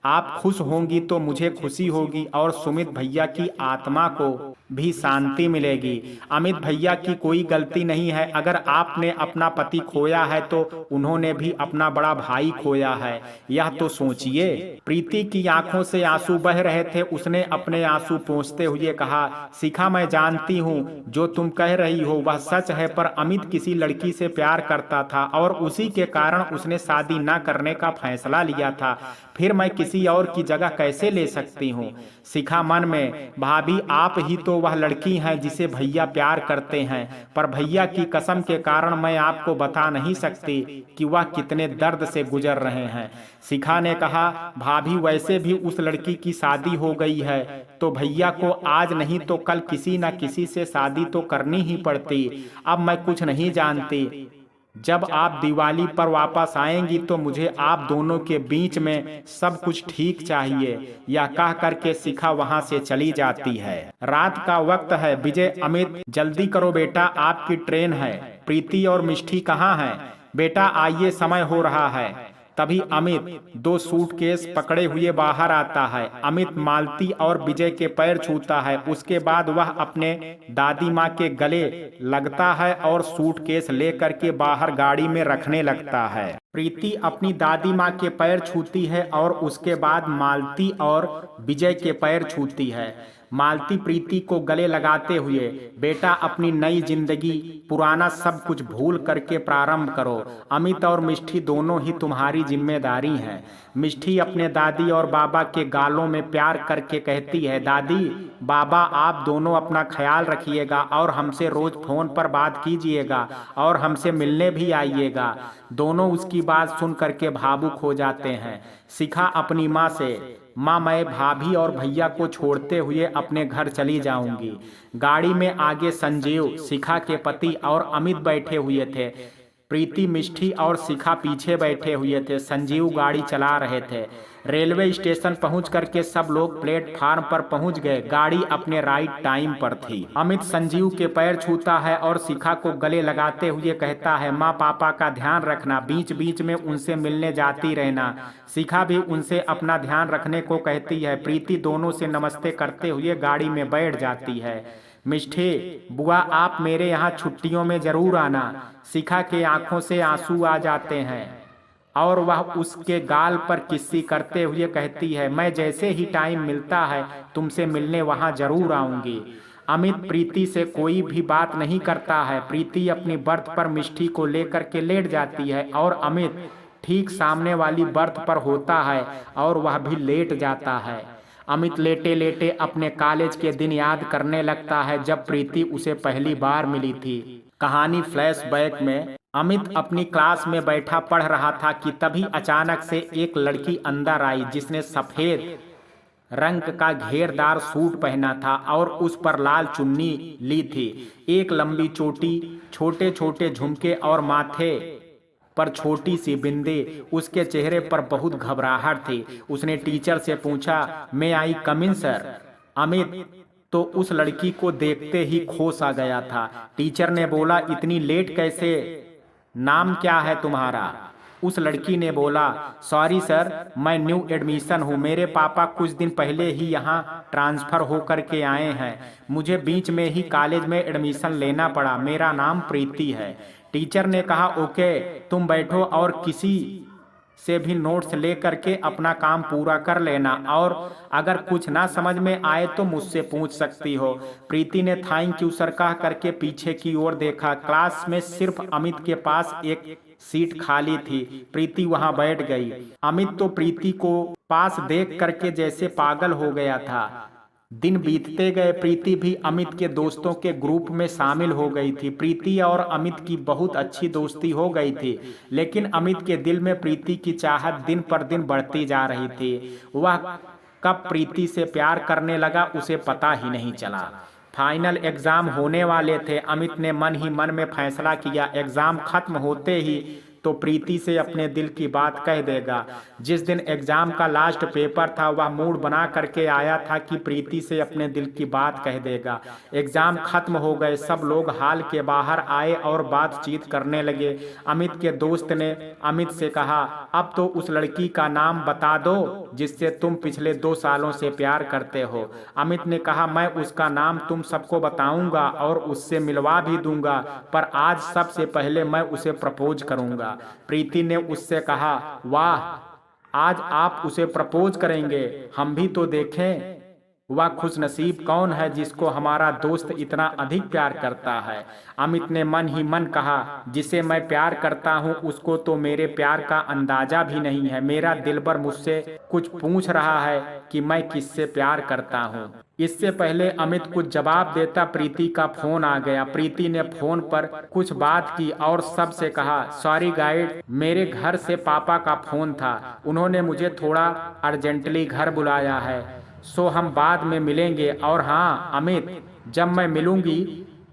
Speaker 1: आप खुश होंगी तो मुझे खुशी होगी और सुमित भैया की आत्मा को भी शांति मिलेगी। अमित भैया की कोई गलती नहीं है। अगर आपने अपना पति खोया है तो उन्होंने भी अपना बड़ा भाई खोया है, यह तो सोचिए। प्रीति की आंखों से आंसू बह रहे थे। उसने अपने आंसू पोंछते हुए कहा, शिखा, मैं जानती हूँ जो तुम कह रही हो वह सच है, पर अमित किसी लड़की से प्यार करता था और उसी के कारण उसने शादी न करने का फैसला लिया था। फिर मैं किसी और की जगह कैसे ले सकती हूँ। शिखा मन में, भाभी आप ही तो वह लड़की हैं जिसे भैया प्यार करते हैं, पर भैया की कसम के कारण मैं आपको बता नहीं सकती कि वह कितने दर्द से गुजर रहे हैं। शिखा ने कहा, भाभी वैसे भी उस लड़की की शादी हो गई है तो भैया को आज नहीं तो कल किसी न किसी से शादी तो करनी ही पड़ती। अब मैं कुछ नहीं जानती। जब आप दिवाली पर वापस आएंगी तो मुझे आप दोनों के बीच में सब कुछ ठीक चाहिए। यह कह करके शिखा वहां से चली जाती है। रात का वक्त है। विजय, अमित, जल्दी करो बेटा, आपकी ट्रेन है। प्रीति और मिष्टी कहाँ हैं? बेटा आइए, समय हो रहा है। तभी अमित 2 सूटकेस पकड़े हुए बाहर आता है। अमित मालती और विजय के पैर छूता है। उसके बाद वह अपने दादी माँ के गले लगता है और सूटकेस लेकर के बाहर गाड़ी में रखने लगता है। प्रीति अपनी दादी माँ के पैर छूती है और उसके बाद मालती और विजय के पैर छूती है। मालती प्रीति को गले लगाते हुए, बेटा अपनी नई जिंदगी पुराना सब कुछ भूल करके प्रारंभ करो। अमित और मिष्टी दोनों ही तुम्हारी जिम्मेदारी हैं। मिष्टी अपने दादी और बाबा के गालों में प्यार करके कहती है, दादी बाबा आप दोनों अपना ख्याल रखिएगा और हमसे रोज फोन पर बात कीजिएगा और हमसे मिलने भी आइएगा। दोनों उसकी बात सुन करके भावुक हो जाते हैं। शिखा अपनी माँ से, माँ मैं भाभी और भैया को छोड़ते हुए अपने घर चली जाऊंगी। गाड़ी में आगे संजीव, शिखा के पति और अमित बैठे हुए थे। प्रीति, मिष्टी और शिखा पीछे बैठे हुए थे। संजीव गाड़ी चला रहे थे। रेलवे स्टेशन पहुंच करके सब लोग प्लेटफार्म पर पहुंच गए। गाड़ी अपने राइट टाइम पर थी। अमित संजीव के पैर छूता है और शिखा को गले लगाते हुए कहता है, माँ पापा का ध्यान रखना, बीच बीच में उनसे मिलने जाती रहना। शिखा भी उनसे अपना ध्यान रखने को कहती है। प्रीति दोनों से नमस्ते करते हुए गाड़ी में बैठ जाती है। मिष्टी, बुआ आप मेरे यहाँ छुट्टियों में जरूर आना। शिखा के आंखों से आंसू आ जाते हैं और वह उसके गाल पर किस्सी करते हुए कहती है, मैं जैसे ही टाइम मिलता है तुमसे मिलने वहां जरूर आऊंगी। अमित प्रीति से कोई भी बात नहीं करता है। प्रीति अपनी बर्थ पर मिष्टी को लेकर के लेट जाती है और अमित ठीक सामने वाली बर्थ पर होता है और वह भी लेट जाता है। अमित लेटे लेटे अपने कॉलेज के दिन याद करने लगता है जब प्रीति उसे पहली बार मिली थी। कहानी फ्लैशबैक में अमित अपनी क्लास में बैठा पढ़ रहा था कि तभी अचानक से एक लड़की अंदर आई जिसने सफेद रंग का घेरदार सूट पहना था और उस पर लाल चुन्नी ली थी। एक लंबी चोटी, छोटे छोटे झुमके और माथे पर छोटी सी बिंदी। उसके चेहरे पर बहुत घबराहट थी। उसने टीचर से पूछा, मे आई कम इन सर? अमित तो उस लड़की को देखते ही होश आ गया था। टीचर ने बोला, इतनी लेट कैसे, नाम क्या है तुम्हारा? उस लड़की ने बोला, सॉरी सर मैं न्यू एडमिशन हूँ, मेरे पापा कुछ दिन पहले ही यहाँ ट्रांसफ़र होकर के आए हैं, मुझे बीच में ही कॉलेज में एडमिशन लेना पड़ा, मेरा नाम प्रीति है। टीचर ने कहा, ओके तुम बैठो और किसी से भी नोट्स ले करके अपना काम पूरा कर लेना और अगर कुछ ना समझ में आए तो मुझसे पूछ सकती हो। प्रीति ने थैंक यू सर कह करके पीछे की ओर देखा। क्लास में सिर्फ अमित के पास एक सीट खाली थी। प्रीति वहां बैठ गई। अमित तो प्रीति को पास देख करके जैसे पागल हो गया था। दिन बीतते गए। प्रीति भी अमित के दोस्तों के ग्रुप में शामिल हो गई थी। प्रीति और अमित की बहुत अच्छी दोस्ती हो गई थी, लेकिन अमित के दिल में प्रीति की चाहत दिन पर दिन बढ़ती जा रही थी। वह कब प्रीति से प्यार करने लगा उसे पता ही नहीं चला। फाइनल एग्जाम होने वाले थे। अमित ने मन ही मन में फैसला किया, एग्जाम खत्म होते ही तो प्रीति से अपने दिल की बात कह देगा। जिस दिन एग्जाम का लास्ट पेपर था वह मूड बना करके आया था कि प्रीति से अपने दिल की बात कह देगा। एग्जाम खत्म हो गए, सब लोग हॉल के बाहर आए और बातचीत करने लगे। अमित के दोस्त ने अमित से कहा, अब तो उस लड़की का नाम बता दो जिससे तुम पिछले 2 सालों से प्यार करते हो। अमित ने कहा, मैं उसका नाम तुम सबको बताऊंगा और उससे मिलवा भी दूंगा, पर आज सबसे पहले मैं उसे प्रपोज करूंगा। प्रीति ने उससे कहा, वाह, आज आप उसे प्रपोज करेंगे, हम भी तो देखें। वह खुशनसीब कौन है जिसको हमारा दोस्त इतना अधिक प्यार करता है। अमित ने मन ही मन कहा, जिसे मैं प्यार करता हूँ उसको तो मेरे प्यार का अंदाजा भी नहीं है। मेरा दिलबर मुझसे कुछ पूछ रहा है कि मैं किससे प्यार करता हूँ। इससे पहले अमित कुछ जवाब देता प्रीति का फोन आ गया। प्रीति ने फोन पर कुछ बात की और सबसे कहा, सॉरी गाइड, मेरे घर से पापा का फोन था, उन्होंने मुझे थोड़ा अर्जेंटली घर बुलाया है, सो हम बाद में मिलेंगे। और हाँ अमित, जब मैं मिलूंगी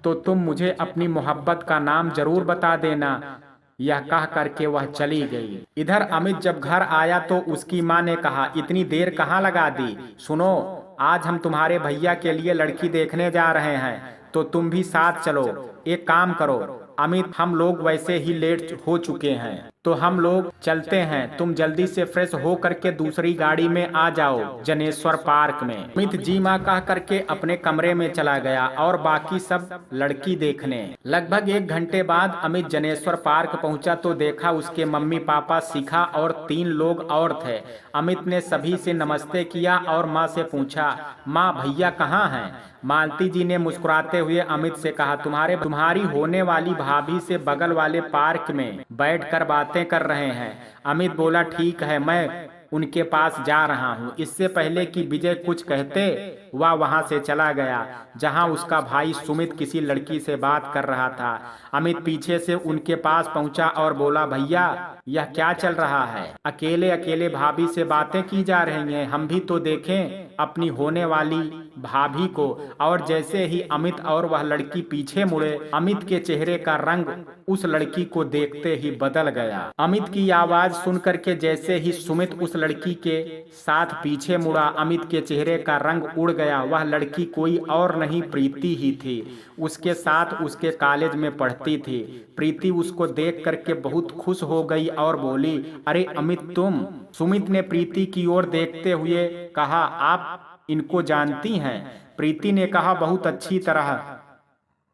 Speaker 1: तो तुम मुझे अपनी मोहब्बत का नाम जरूर बता देना। यह कह करके वह चली गई। इधर अमित जब घर आया तो उसकी माँ ने कहा, इतनी देर कहाँ लगा दी? सुनो, आज हम तुम्हारे भैया के लिए लड़की देखने जा रहे हैं, तो तुम भी साथ चलो। एक काम करो अमित, हम लोग वैसे ही लेट हो चुके हैं तो हम लोग चलते हैं, तुम जल्दी से फ्रेश हो करके दूसरी गाड़ी में आ जाओ जनेश्वर पार्क में। अमित जी माँ कह करके अपने कमरे में चला गया और बाकी सब लड़की देखने। लगभग 1 घंटे बाद अमित जनेश्वर पार्क पहुंचा तो देखा उसके मम्मी पापा, शिखा और 3 लोग और थे। अमित ने सभी से नमस्ते किया और माँ से पूछा, माँ भैया कहाँ हैं? मालती जी ने मुस्कुराते हुए अमित से कहा, तुम्हारी होने वाली भाभी से बगल वाले पार्क में बैठकर बातें कर रहे हैं। अमित बोला, ठीक है, मैं उनके पास जा रहा हूँ। इससे पहले कि विजय कुछ कहते वह वहां से चला गया जहां उसका भाई सुमित किसी लड़की से बात कर रहा था। अमित पीछे से उनके पास पहुंचा और बोला, भैया यह क्या चल रहा है? अकेले अकेले भाभी से बातें की जा रही हैं, हम भी तो देखें अपनी होने वाली भाभी को। और जैसे ही अमित और वह लड़की पीछे मुड़े, अमित के चेहरे का रंग उस लड़की को देखते ही बदल गया। अमित की आवाज सुनकर के जैसे ही सुमित उस लड़की के साथ पीछे मुड़ा, अमित के चेहरे का रंग उड़ गया। वह लड़की कोई और नहीं, प्रीति ही थी। उसके साथ उसके कॉलेज में पढ़ती थी। प्रीति उसको देख करके बहुत खुश हो गई और बोली, अरे अमित तुम? सुमित ने प्रीति की ओर देखते हुए कहा, आप इनको जानती हैं? प्रीति ने कहा, बहुत अच्छी तरह,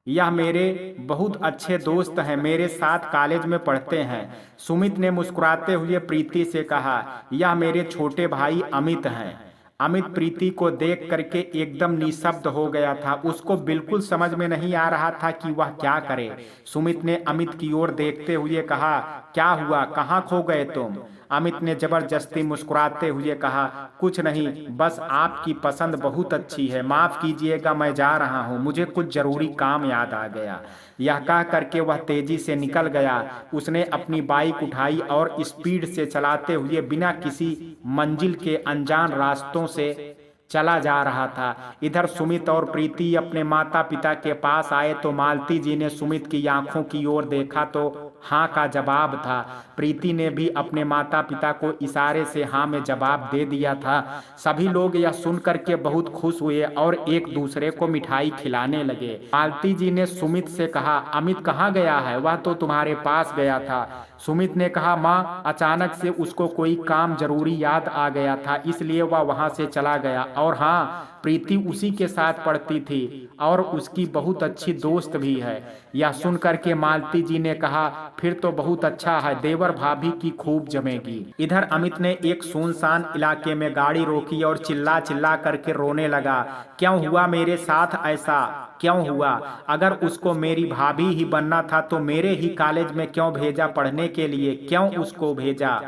Speaker 1: यह मेरे बहुत अच्छे दोस्त हैं, मेरे साथ कॉलेज में पढ़ते हैं। सुमित ने मुस्कुराते हुए प्रीति से कहा, यह मेरे छोटे भाई अमित हैं। अमित प्रीति को देख करके एकदम निशब्द हो गया था। उसको बिल्कुल समझ में नहीं आ रहा था कि वह क्या करे। सुमित ने अमित की ओर देखते हुए कहा, क्या हुआ, कहाँ खो गए तुम? अमित ने जबरदस्ती मुस्कुराते हुए कहा, कुछ नहीं, बस आपकी पसंद बहुत अच्छी है, माफ कीजिएगा, मैं जा रहा हूँ, मुझे कुछ जरूरी काम याद आ गया। यह कह करके वह तेजी से निकल गया। उसने अपनी बाइक उठाई और स्पीड से चलाते हुए बिना किसी मंजिल के अनजान रास्तों से चला जा रहा था। इधर सुमित और प्रीति अपने माता पिता के पास आए तो मालती जी ने सुमित की आंखों की ओर देखा तो हाँ का जवाब था। प्रीति ने भी अपने माता पिता को इशारे से हाँ में जवाब दे दिया था। सभी लोग यह सुनकर के बहुत खुश हुए और एक दूसरे को मिठाई खिलाने लगे। मालती जी ने सुमित से कहा, अमित कहाँ गया है? वह तो तुम्हारे पास गया था। सुमित ने कहा, माँ, अचानक से उसको कोई काम जरूरी याद आ गया था, इसलिए वह वहां से चला गया। और हाँ, प्रीति उसी के साथ पढ़ती थी और उसकी बहुत अच्छी दोस्त भी है। यह सुनकर के मालती जी ने कहा, फिर तो बहुत अच्छा है, देवर भाभी की खूब जमेगी। इधर अमित ने एक सुनसान इलाके में गाड़ी रोकी और चिल्ला चिल्ला करके रोने लगा, क्यों हुआ मेरे साथ ऐसा? क्यों हुआ? अगर उसको मेरी भाभी ही बनना था तो मेरे ही कॉलेज में क्यों भेजा पढ़ने के लिए? क्यों उसको भेजा?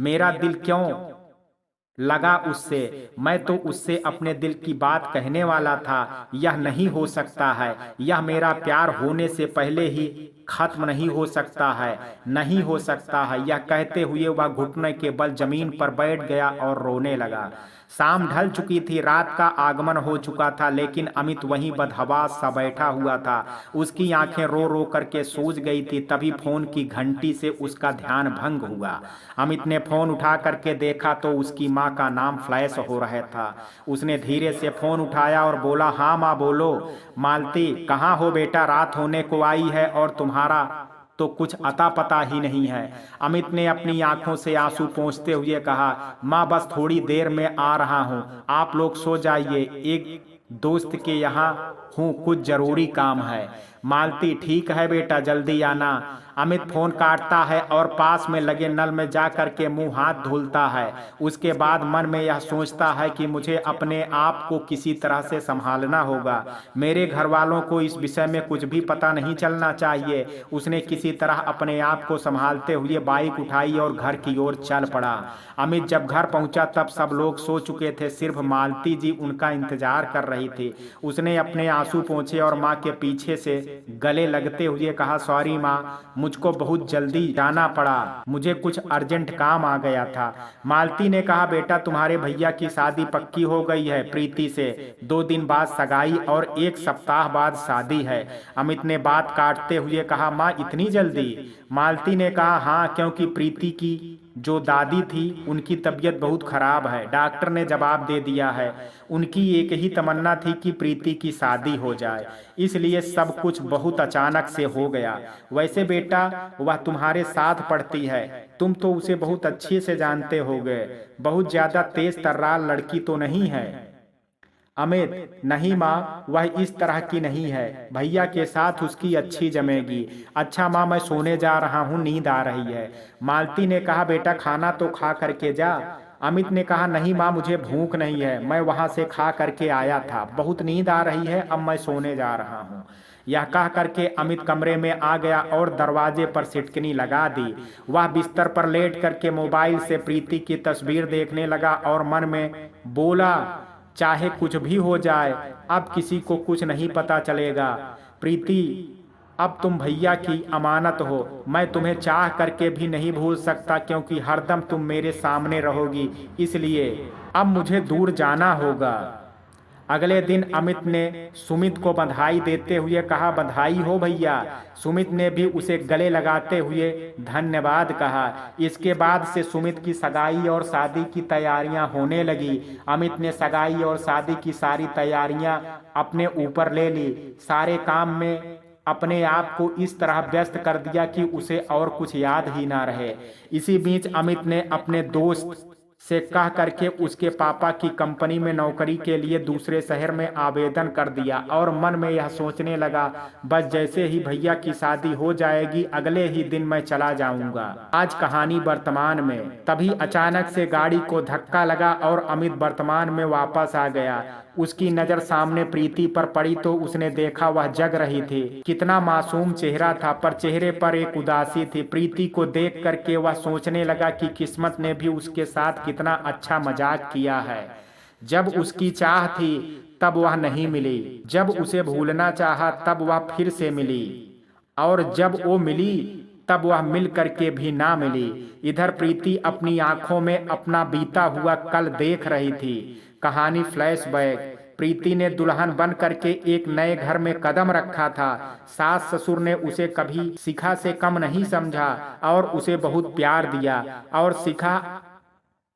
Speaker 1: मेरा दिल क्यों लगा उससे? मैं तो उससे अपने दिल की बात कहने वाला था। यह नहीं हो सकता है, यह मेरा प्यार होने से पहले ही खत्म नहीं हो सकता है, नहीं हो सकता है। यह कहते हुए वह घुटने के बल जमीन पर बैठ गया और रोने लगा। शाम ढल चुकी थी, रात का आगमन हो चुका था, लेकिन अमित वहीं बदहवास सा बैठा हुआ था। उसकी आंखें रो रो करके सूज गई थी। तभी फोन की घंटी से उसका ध्यान भंग हुआ। अमित ने फोन उठा करके देखा तो उसकी माँ का नाम फ्लैश हो रहा था। उसने धीरे से फोन उठाया और बोला, हाँ माँ बोलो। मालती, कहाँ हो बेटा? रात होने को आई है और तुम्हारा तो कुछ अता पता ही नहीं है। अमित ने अपनी आंखों से आंसू पोंछते हुए कहा, माँ बस थोड़ी देर में आ रहा हूँ, आप लोग सो जाइए, एक दोस्त के यहाँ हूँ, कुछ जरूरी काम है। मालती, ठीक है बेटा, जल्दी आना। अमित फोन काटता है और पास में लगे नल में जा करके मुंह हाथ धुलता है। उसके बाद मन में यह सोचता है कि मुझे अपने आप को किसी तरह से संभालना होगा। मेरे घर वालों को इस विषय में कुछ भी पता नहीं चलना चाहिए। उसने किसी तरह अपने आप को संभालते हुए बाइक उठाई और घर की ओर चल पड़ा। अमित जब घर पहुंचा तब सब लोग सो चुके थे, सिर्फ मालती जी उनका इंतजार कर रही थी। उसने अपने आंसू पोंछे और माँ के पीछे से गले लगते हुए कहा, सॉरी माँ, मुझको बहुत जल्दी जाना पड़ा, मुझे कुछ अर्जेंट काम आ गया था। मालती ने कहा, बेटा तुम्हारे भैया की शादी पक्की हो गई है प्रीति से, 2 दिन बाद सगाई और 1 सप्ताह बाद शादी है। अमित ने बात काटते हुए कहा, माँ इतनी जल्दी? मालती ने कहा, हाँ, क्योंकि प्रीति की जो दादी थी उनकी तबीयत बहुत खराब है, डॉक्टर ने जवाब दे दिया है। उनकी एक ही तमन्ना थी कि प्रीति की शादी हो जाए, इसलिए सब कुछ बहुत अचानक से हो गया। वैसे बेटा वह तुम्हारे साथ पढ़ती है, तुम तो उसे बहुत अच्छे से जानते होगे, बहुत ज्यादा तेज तर्रार लड़की तो नहीं है। अमित, नहीं माँ, वह इस तरह की नहीं है, भैया के साथ उसकी अच्छी जमेगी। अच्छा माँ, मैं सोने जा रहा हूँ, नींद आ रही है। मालती ने कहा, बेटा खाना तो खा करके जा। अमित ने कहा, नहीं माँ, मुझे भूख नहीं है, मैं वहां से खा करके आया था, बहुत नींद आ रही है, अब मैं सोने जा रहा हूँ। यह कह करके अमित कमरे में आ गया और दरवाजे पर सिटकनी लगा दी। वह बिस्तर पर लेट करके मोबाइल से प्रीति की तस्वीर देखने लगा और मन में बोला, चाहे कुछ भी हो जाए, अब किसी को कुछ नहीं पता चलेगा। प्रीति, अब तुम भैया की अमानत हो, मैं तुम्हें चाह करके भी नहीं भूल सकता, क्योंकि हरदम तुम मेरे सामने रहोगी, इसलिए अब मुझे दूर जाना होगा। अगले दिन अमित ने सुमित को बधाई देते हुए कहा, बधाई हो भैया। सुमित ने भी उसे गले लगाते हुए धन्यवाद कहा। इसके बाद से सुमित की सगाई और शादी की तैयारियां होने लगी। अमित ने सगाई और शादी की सारी तैयारियां अपने ऊपर ले ली, सारे काम में अपने आप को इस तरह व्यस्त कर दिया कि उसे और कुछ याद ही ना रहे। इसी बीच अमित ने अपने दोस्त से कह करके उसके पापा की कंपनी में नौकरी के लिए दूसरे शहर में आवेदन कर दिया और मन में यह सोचने लगा, बस जैसे ही भैया की शादी हो जाएगी अगले ही दिन मैं चला जाऊंगा। आज कहानी वर्तमान में। तभी अचानक से गाड़ी को धक्का लगा और अमित वर्तमान में वापस आ गया। उसकी नजर सामने प्रीति पर पड़ी तो उसने देखा वह जग रही थी। कितना मासूम चेहरा था, पर चेहरे पर एक उदासी थी। प्रीति को देख करके वह सोचने लगा कि किस्मत ने भी उसके साथ कितना अच्छा मजाक किया है। जब उसकी चाह थी तब वह नहीं मिली, जब उसे भूलना चाहा तब वह फिर से मिली, और जब वो मिली तब वह मिल करके भी ना मिली। इधर प्रीति अपनी आंखों में अपना बीता हुआ कल देख रही थी। कहानी फ्लैशबैक। प्रीति ने दुल्हन बन करके एक नए घर में कदम रखा था। सास ससुर ने उसे कभी शिखा से कम नहीं समझा और उसे बहुत प्यार दिया, और शिखा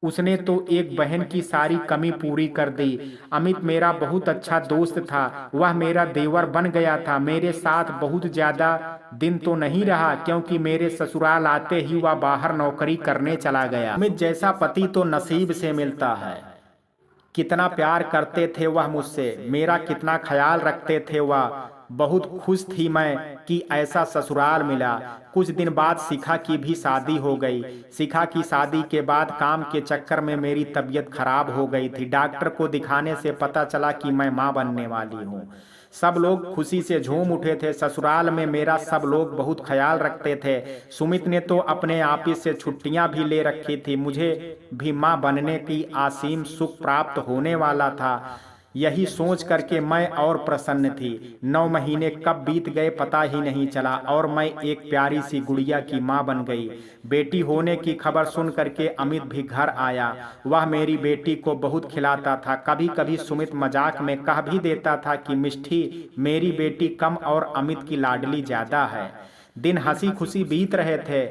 Speaker 1: उसने तो एक बहन की सारी कमी पूरी कर दी। अमित मेरा बहुत अच्छा दोस्त था, वह मेरा देवर बन गया था। मेरे साथ बहुत ज्यादा दिन तो नहीं रहा, क्योंकि मेरे ससुराल आते ही वह बाहर नौकरी करने चला गया। अमित जैसा पति तो नसीब से मिलता है। कितना प्यार करते थे वह मुझसे, मेरा कितना ख्याल रखते थे वह। बहुत खुश थी मैं कि ऐसा ससुराल मिला। कुछ दिन बाद शिखा की भी शादी हो गई। शिखा की शादी के बाद काम के चक्कर में मेरी तबीयत खराब हो गई थी। डॉक्टर को दिखाने से पता चला कि मैं मां बनने वाली हूँ। सब लोग खुशी से झूम उठे थे। ससुराल में मेरा सब लोग बहुत ख्याल रखते थे। सुमित ने तो अपने ऑफिस से छुट्टियां भी ले रखी थी। मुझे भी मां बनने की असीम सुख प्राप्त होने वाला था। यही सोच करके मैं और प्रसन्न थी। 9 महीने कब बीत गए पता ही नहीं चला और मैं एक प्यारी सी गुड़िया की माँ बन गई। बेटी होने की खबर सुन करके अमित भी घर आया। वह मेरी बेटी को बहुत खिलाता था। कभी कभी सुमित मजाक में कह भी देता था कि मिष्ठी, मेरी बेटी कम और अमित की लाडली ज्यादा है। दिन हंसी खुशी बीत रहे थे।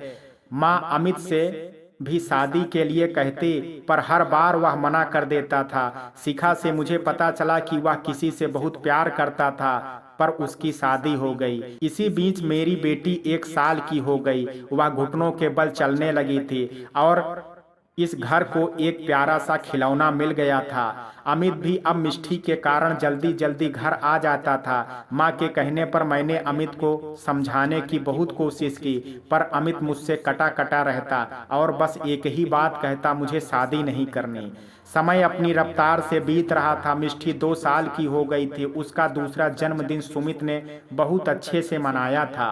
Speaker 1: माँ अमित से भी शादी के लिए कहती, पर हर बार वह मना कर देता था। शिखा से मुझे पता चला कि वह किसी से बहुत प्यार करता था, पर उसकी शादी हो गई। इसी बीच मेरी बेटी 1 साल की हो गई। वह घुटनों के बल चलने लगी थी और इस घर को एक प्यारा सा खिलौना मिल गया था। अमित भी अब मिष्ठी के कारण जल्दी जल्दी घर आ जाता था। माँ के कहने पर मैंने अमित को समझाने की बहुत कोशिश की, पर अमित मुझसे कटा कटा रहता और बस एक ही बात कहता, मुझे शादी नहीं करनी। समय अपनी रफ्तार से बीत रहा था। मिष्ठी 2 साल की हो गई थी। उसका दूसरा जन्मदिन सुमित ने बहुत अच्छे से मनाया था।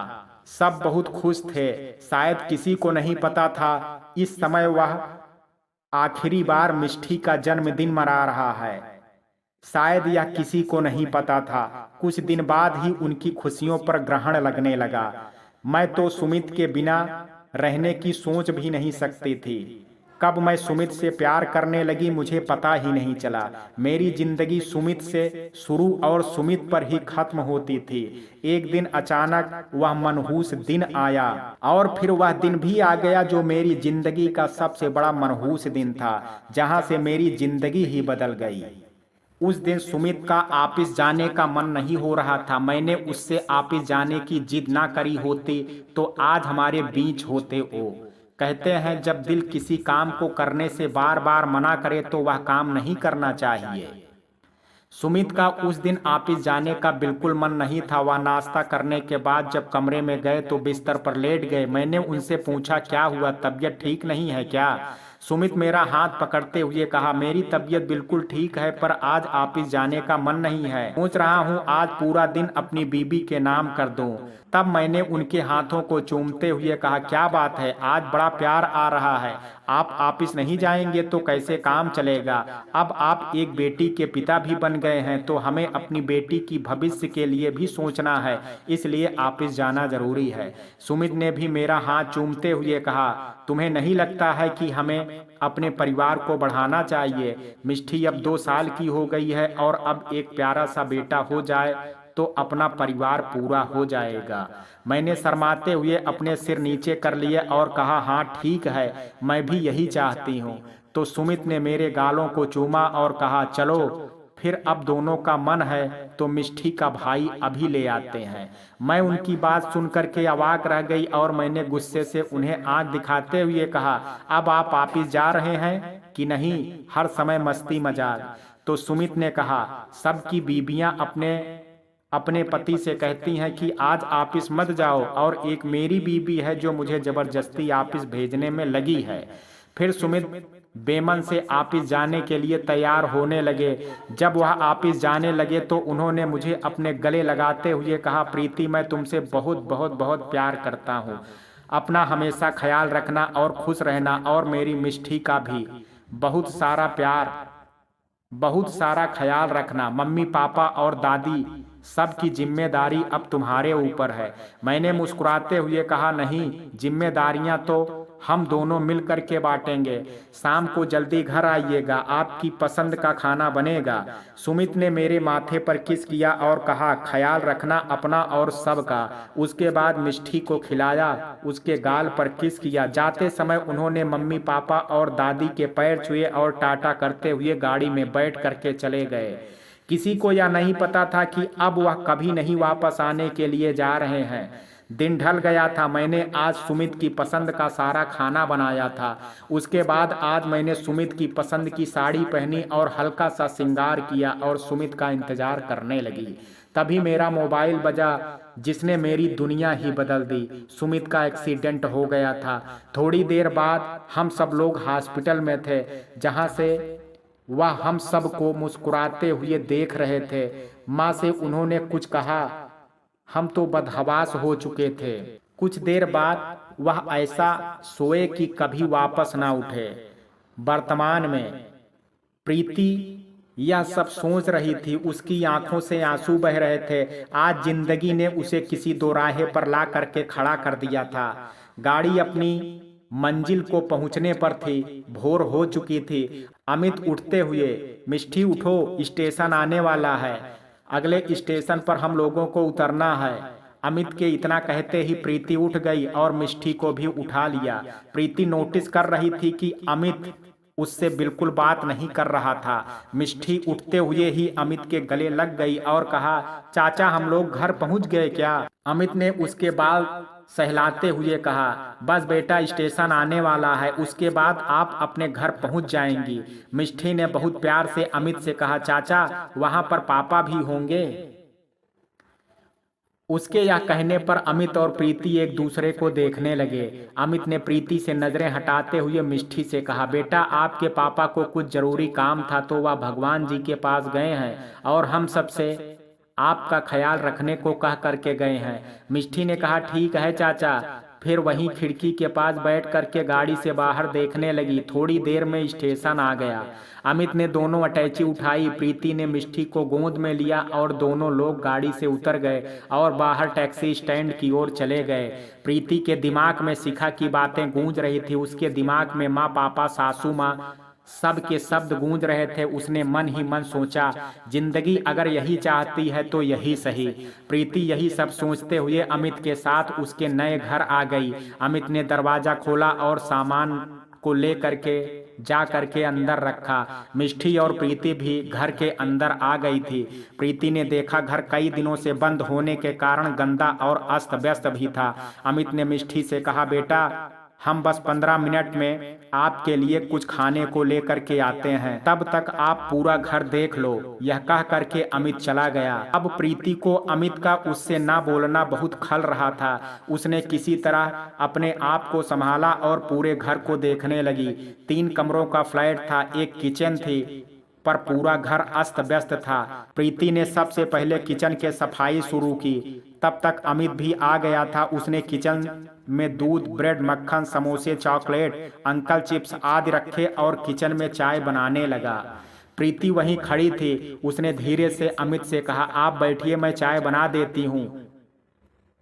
Speaker 1: सब बहुत खुश थे। शायद किसी को नहीं पता था इस समय वह आखिरी बार मिष्ठी का जन्मदिन मना रहा है। शायद यह किसी को नहीं पता था। कुछ दिन बाद ही उनकी खुशियों पर ग्रहण लगने लगा। मैं तो सुमित के बिना रहने की सोच भी नहीं सकती थी। कब मैं सुमित से प्यार करने लगी मुझे पता ही नहीं चला। मेरी जिंदगी सुमित से शुरू और सुमित पर ही खत्म होती थी। एक दिन अचानक वह मनहूस दिन आया और फिर वह दिन भी आ गया जो मेरी जिंदगी का सबसे बड़ा मनहूस दिन था, जहां से मेरी जिंदगी ही बदल गई। उस दिन सुमित का ऑफिस जाने का मन नहीं हो रहा था। मैंने उससे ऑफिस जाने की जिद ना करी होती तो आज हमारे बीच होते वो। कहते हैं जब दिल किसी काम को करने से बार बार मना करे तो वह काम नहीं करना चाहिए। सुमित का उस दिन ऑफिस जाने का बिल्कुल मन नहीं था। वह नाश्ता करने के बाद जब कमरे में गए तो बिस्तर पर लेट गए। मैंने उनसे पूछा, क्या हुआ, तबीयत ठीक नहीं है क्या? सुमित मेरा हाथ पकड़ते हुए कहा, मेरी तबीयत बिल्कुल ठीक है, पर आज ऑफिस जाने का मन नहीं है। सोच रहा हूँ आज पूरा दिन अपनी बीबी के नाम कर दूं। तब मैंने उनके हाथों को चूमते हुए कहा, क्या बात है, आज बड़ा प्यार आ रहा है। आप ऑफिस नहीं जाएंगे तो कैसे काम चलेगा? अब आप एक बेटी के पिता भी बन गए हैं तो हमें अपनी बेटी की भविष्य के लिए भी सोचना है, इसलिए ऑफिस जाना जरूरी है। सुमित ने भी मेरा हाथ चूमते हुए कहा, तुम्हें नहीं लगता है कि हमें अपने परिवार को बढ़ाना चाहिए? मिष्ठी अब 2 साल की हो गई है और अब एक प्यारा सा बेटा हो जाए तो अपना परिवार पूरा हो जाएगा। मैंने शर्माते हुए अपने सिर नीचे कर लिए और कहा, हाँ ठीक है, मैं भी यही चाहती हूँ। तो सुमित ने मेरे गालों को चूमा और कहा, चलो फिर अब दोनों का मन है तो मिष्ठी का भाई अभी ले आते हैं। मैं उनकी बात सुनकर के अवाक रह गई और मैंने गुस्से से उन्हें आंख दिखाते हुए कहा, अब आप ऑफिस जा रहे हैं कि नहीं, हर समय मस्ती मजाक? तो सुमित ने कहा, सबकी बीबियां अपने अपने पति से कहती हैं कि आज ऑफिस मत जाओ, और एक मेरी बीबी है जो मुझे जबरदस्ती ऑफिस भेजने में लगी है। फिर सुमित बेमन से ऑफिस जाने के लिए तैयार होने लगे। जब वह ऑफिस जाने लगे तो उन्होंने मुझे अपने गले लगाते हुए कहा, प्रीति मैं तुमसे बहुत बहुत बहुत प्यार करता हूँ। अपना हमेशा ख्याल रखना और खुश रहना, और मेरी मिष्ठी का भी बहुत सारा प्यार, बहुत सारा ख्याल रखना। मम्मी पापा और दादी सबकी जिम्मेदारी अब तुम्हारे ऊपर है। मैंने मुस्कुराते हुए कहा, नहीं, जिम्मेदारियां तो हम दोनों मिल कर के बांटेंगे। शाम को जल्दी घर आइएगा, आपकी पसंद का खाना बनेगा। सुमित ने मेरे माथे पर किस किया और कहा, ख्याल रखना अपना और सबका। उसके बाद मिष्ठी को खिलाया, उसके गाल पर किस किया। जाते समय उन्होंने मम्मी पापा और दादी के पैर छुए और टाटा करते हुए गाड़ी में बैठ करके चले गए। किसी को यह नहीं पता था कि अब वह कभी नहीं वापस आने के लिए जा रहे हैं। दिन ढल गया था। मैंने आज सुमित की पसंद का सारा खाना बनाया था। उसके बाद आज मैंने सुमित की पसंद की साड़ी पहनी और हल्का सा श्रृंगार किया और सुमित का इंतजार करने लगी। तभी मेरा मोबाइल बजा, जिसने मेरी दुनिया ही बदल दी। सुमित का एक्सीडेंट हो गया था। थोड़ी देर बाद हम सब लोग हॉस्पिटल में थे, जहां से वह हम सबको मुस्कुराते हुए देख रहे थे। माँ से उन्होंने कुछ कहा, हम तो बदहवास हो चुके थे। कुछ देर बाद वह ऐसा सोए कि कभी वापस ना उठे। वर्तमान में प्रीति यह सब सोच रही थी। उसकी आंखों से आंसू बह रहे थे। आज जिंदगी ने उसे किसी दोराहे पर ला करके खड़ा कर दिया था। गाड़ी अपनी मंजिल को पहुंचने पर थी। भोर हो चुकी थी। अमित उठते हुए, मिष्टी उठो, स्टेशन आने वाला है, अगले स्टेशन पर हम लोगों को उतरना है। अमित के इतना कहते ही प्रीति उठ गई और मिष्टी को भी उठा लिया। प्रीति नोटिस कर रही थी कि अमित उससे बिल्कुल बात नहीं कर रहा था। मिष्टी उठते हुए ही अमित के गले लग गई और कहा, चाचा हम लोग घर पहुंच गए क्या? अमित ने उसके बाल सहलाते हुए कहा, बस बेटा स्टेशन आने वाला है, उसके बाद आप अपने घर पहुंच जाएंगी। मिष्टी ने बहुत प्यार से अमित से कहा, चाचा वहां पर पापा भी होंगे? उसके यह कहने पर अमित और प्रीति एक दूसरे को देखने लगे। अमित ने प्रीति से नजरें हटाते हुए मिष्टी से कहा, बेटा आपके पापा को कुछ जरूरी काम था तो वह भगवान जी के पास गए हैं और हम सबसे आपका ख्याल रखने को कह करके गए हैं। मिष्टी ने कहा, ठीक है चाचा। फिर वहीं खिड़की के पास बैठ करके गाड़ी से बाहर देखने लगी। थोड़ी देर में स्टेशन आ गया। अमित ने दोनों अटैची उठाई। प्रीति ने मिष्टी को गोद में लिया और दोनों लोग गाड़ी से उतर गए और बाहर टैक्सी स्टैंड की ओर चले गए। प्रीति के दिमाग में शिखा की बातें गूंज रही थी। उसके दिमाग में माँ, पापा, सासू माँ सब के शब्द गूंज रहे थे। उसने मन ही मन सोचा, जिंदगी अगर यही चाहती है तो यही सही। प्रीति यही सब सोचते हुए अमित के साथ उसके नए घर आ गई। अमित ने दरवाजा खोला और सामान को ले करके जा करके अंदर रखा। मिष्टी और प्रीति भी घर के अंदर आ गई थी। प्रीति ने देखा घर कई दिनों से बंद होने के कारण गंदा और अस्त व्यस्त भी था। अमित ने मिष्टी से कहा, बेटा हम बस 15 मिनट में आपके लिए कुछ खाने को लेकर के आते हैं, तब तक आप पूरा घर देख लो। यह कह करके अमित चला गया। अब प्रीति को अमित का उससे ना बोलना बहुत खल रहा था। उसने किसी तरह अपने आप को संभाला और पूरे घर को देखने लगी। 3 कमरों का फ्लैट था, एक किचन थी, पर पूरा घर अस्त व्यस्त था। प्रीति ने सबसे पहले किचन के सफाई शुरू की। तब तक अमित भी आ गया था। उसने किचन में दूध, ब्रेड, मक्खन, समोसे, चॉकलेट, अंकल चिप्स आदि रखे और किचन में चाय बनाने लगा। प्रीति वहीं खड़ी थी। उसने धीरे से अमित से कहा, आप बैठिए, मैं चाय बना देती हूँ।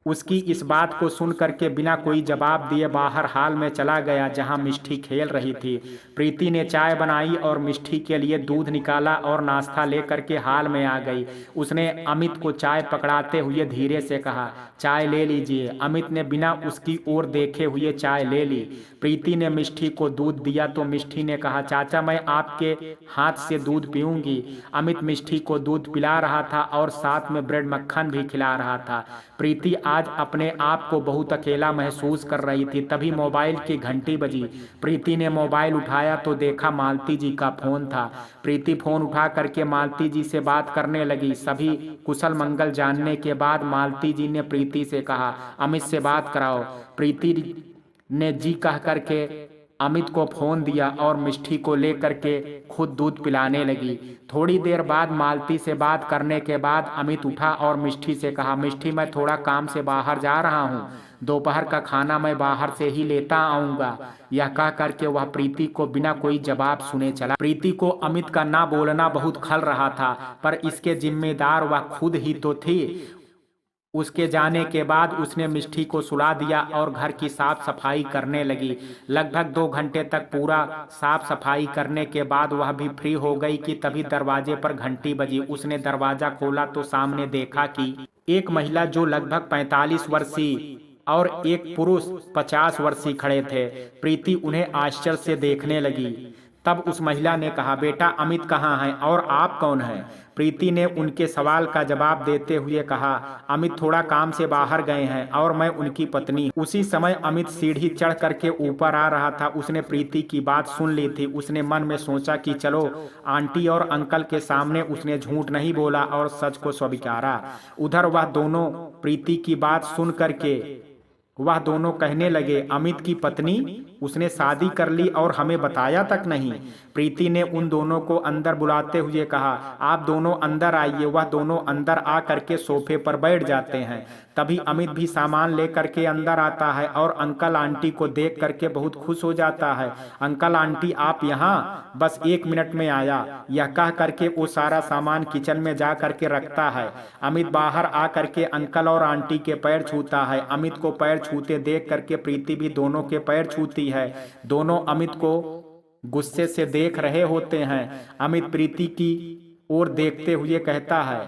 Speaker 1: उसकी इस बात को सुन करके बिना कोई जवाब दिए बाहर हाल में चला गया जहां मिष्टी खेल रही थी। प्रीति ने चाय बनाई और मिष्टी के लिए दूध निकाला और नाश्ता लेकर के हाल में आ गई। उसने अमित को चाय पकड़ाते हुए धीरे से कहा, चाय ले लीजिए। अमित ने बिना उसकी ओर देखे हुए चाय ले ली। प्रीति ने मिष्टी को दूध दिया तो मिष्टी ने कहा, चाचा मैं आपके हाथ से दूध पीऊंगी। अमित मिष्टी को दूध पिला रहा था और साथ में ब्रेड मक्खन भी खिला रहा था। प्रीति आज अपने आप को बहुत अकेला महसूस कर रही थी। तभी मोबाइल की घंटी बजी। प्रीति ने मोबाइल उठाया तो देखा मालती जी का फोन था। प्रीति फोन उठा करके मालती जी से बात करने लगी। सभी कुशल मंगल जानने के बाद मालती जी ने प्रीति से कहा, अमित से बात कराओ। प्रीति ने जी कह करके अमित को फोन दिया और मिष्टी को लेकर के खुद दूध पिलाने लगी। थोड़ी देर बाद मालती से बात करने के बाद अमित उठा और मिष्टी से कहा, मिष्टी मैं थोड़ा काम से बाहर जा रहा हूँ, दोपहर का खाना मैं बाहर से ही लेता आऊँगा। यह कह करके वह प्रीति को बिना कोई जवाब सुने चला। प्रीति को अमित का ना बोलना बहुत खल रहा था, पर इसके जिम्मेदार वह खुद ही तो थी। उसके जाने के बाद उसने मिष्टी को सुला दिया और घर की साफ सफाई करने लगी। लगभग 2 घंटे तक पूरा साफ सफाई करने के बाद वह भी फ्री हो गई कि तभी दरवाजे पर घंटी बजी। उसने दरवाजा खोला तो सामने देखा कि एक महिला जो लगभग 45 वर्षीय और एक पुरुष 50 वर्षीय खड़े थे। प्रीति उन्हें आश्चर्य से देखने लगी। तब उस महिला ने कहा, बेटा अमित कहाँ हैं और आप कौन हैं? प्रीति ने उनके सवाल का जवाब देते हुए कहा, अमित थोड़ा काम से बाहर गए हैं और मैं उनकी पत्नी। उसी समय अमित सीढ़ी चढ़ करके ऊपर आ रहा था। उसने प्रीति की बात सुन ली थी। उसने मन में सोचा कि चलो आंटी और अंकल के सामने उसने झूठ नहीं बोला और सच को स्वीकारा। उधर वह दोनों प्रीति की बात सुन करके वह दोनों कहने लगे, अमित की पत्नी उसने शादी कर ली और हमें बताया तक नहीं। प्रीति ने उन दोनों को अंदर बुलाते हुए कहा, आप दोनों अंदर आइए। वह दोनों अंदर आ करके सोफे पर बैठ जाते हैं। तभी अमित भी सामान लेकर के अंदर आता है और अंकल आंटी को देख करके बहुत खुश हो जाता है। अंकल आंटी आप यहाँ, बस 1 मिनट में आया। यह कह करके वो सारा सामान किचन में जा करके रखता है। अमित बाहर आ करके अंकल और आंटी के पैर छूता है। अमित को पैर छूते देख करके प्रीति भी दोनों के पैर छूती है। दोनों अमित को गुस्से से देख रहे होते हैं। अमित प्रीति की ओर देखते हुए कहता है,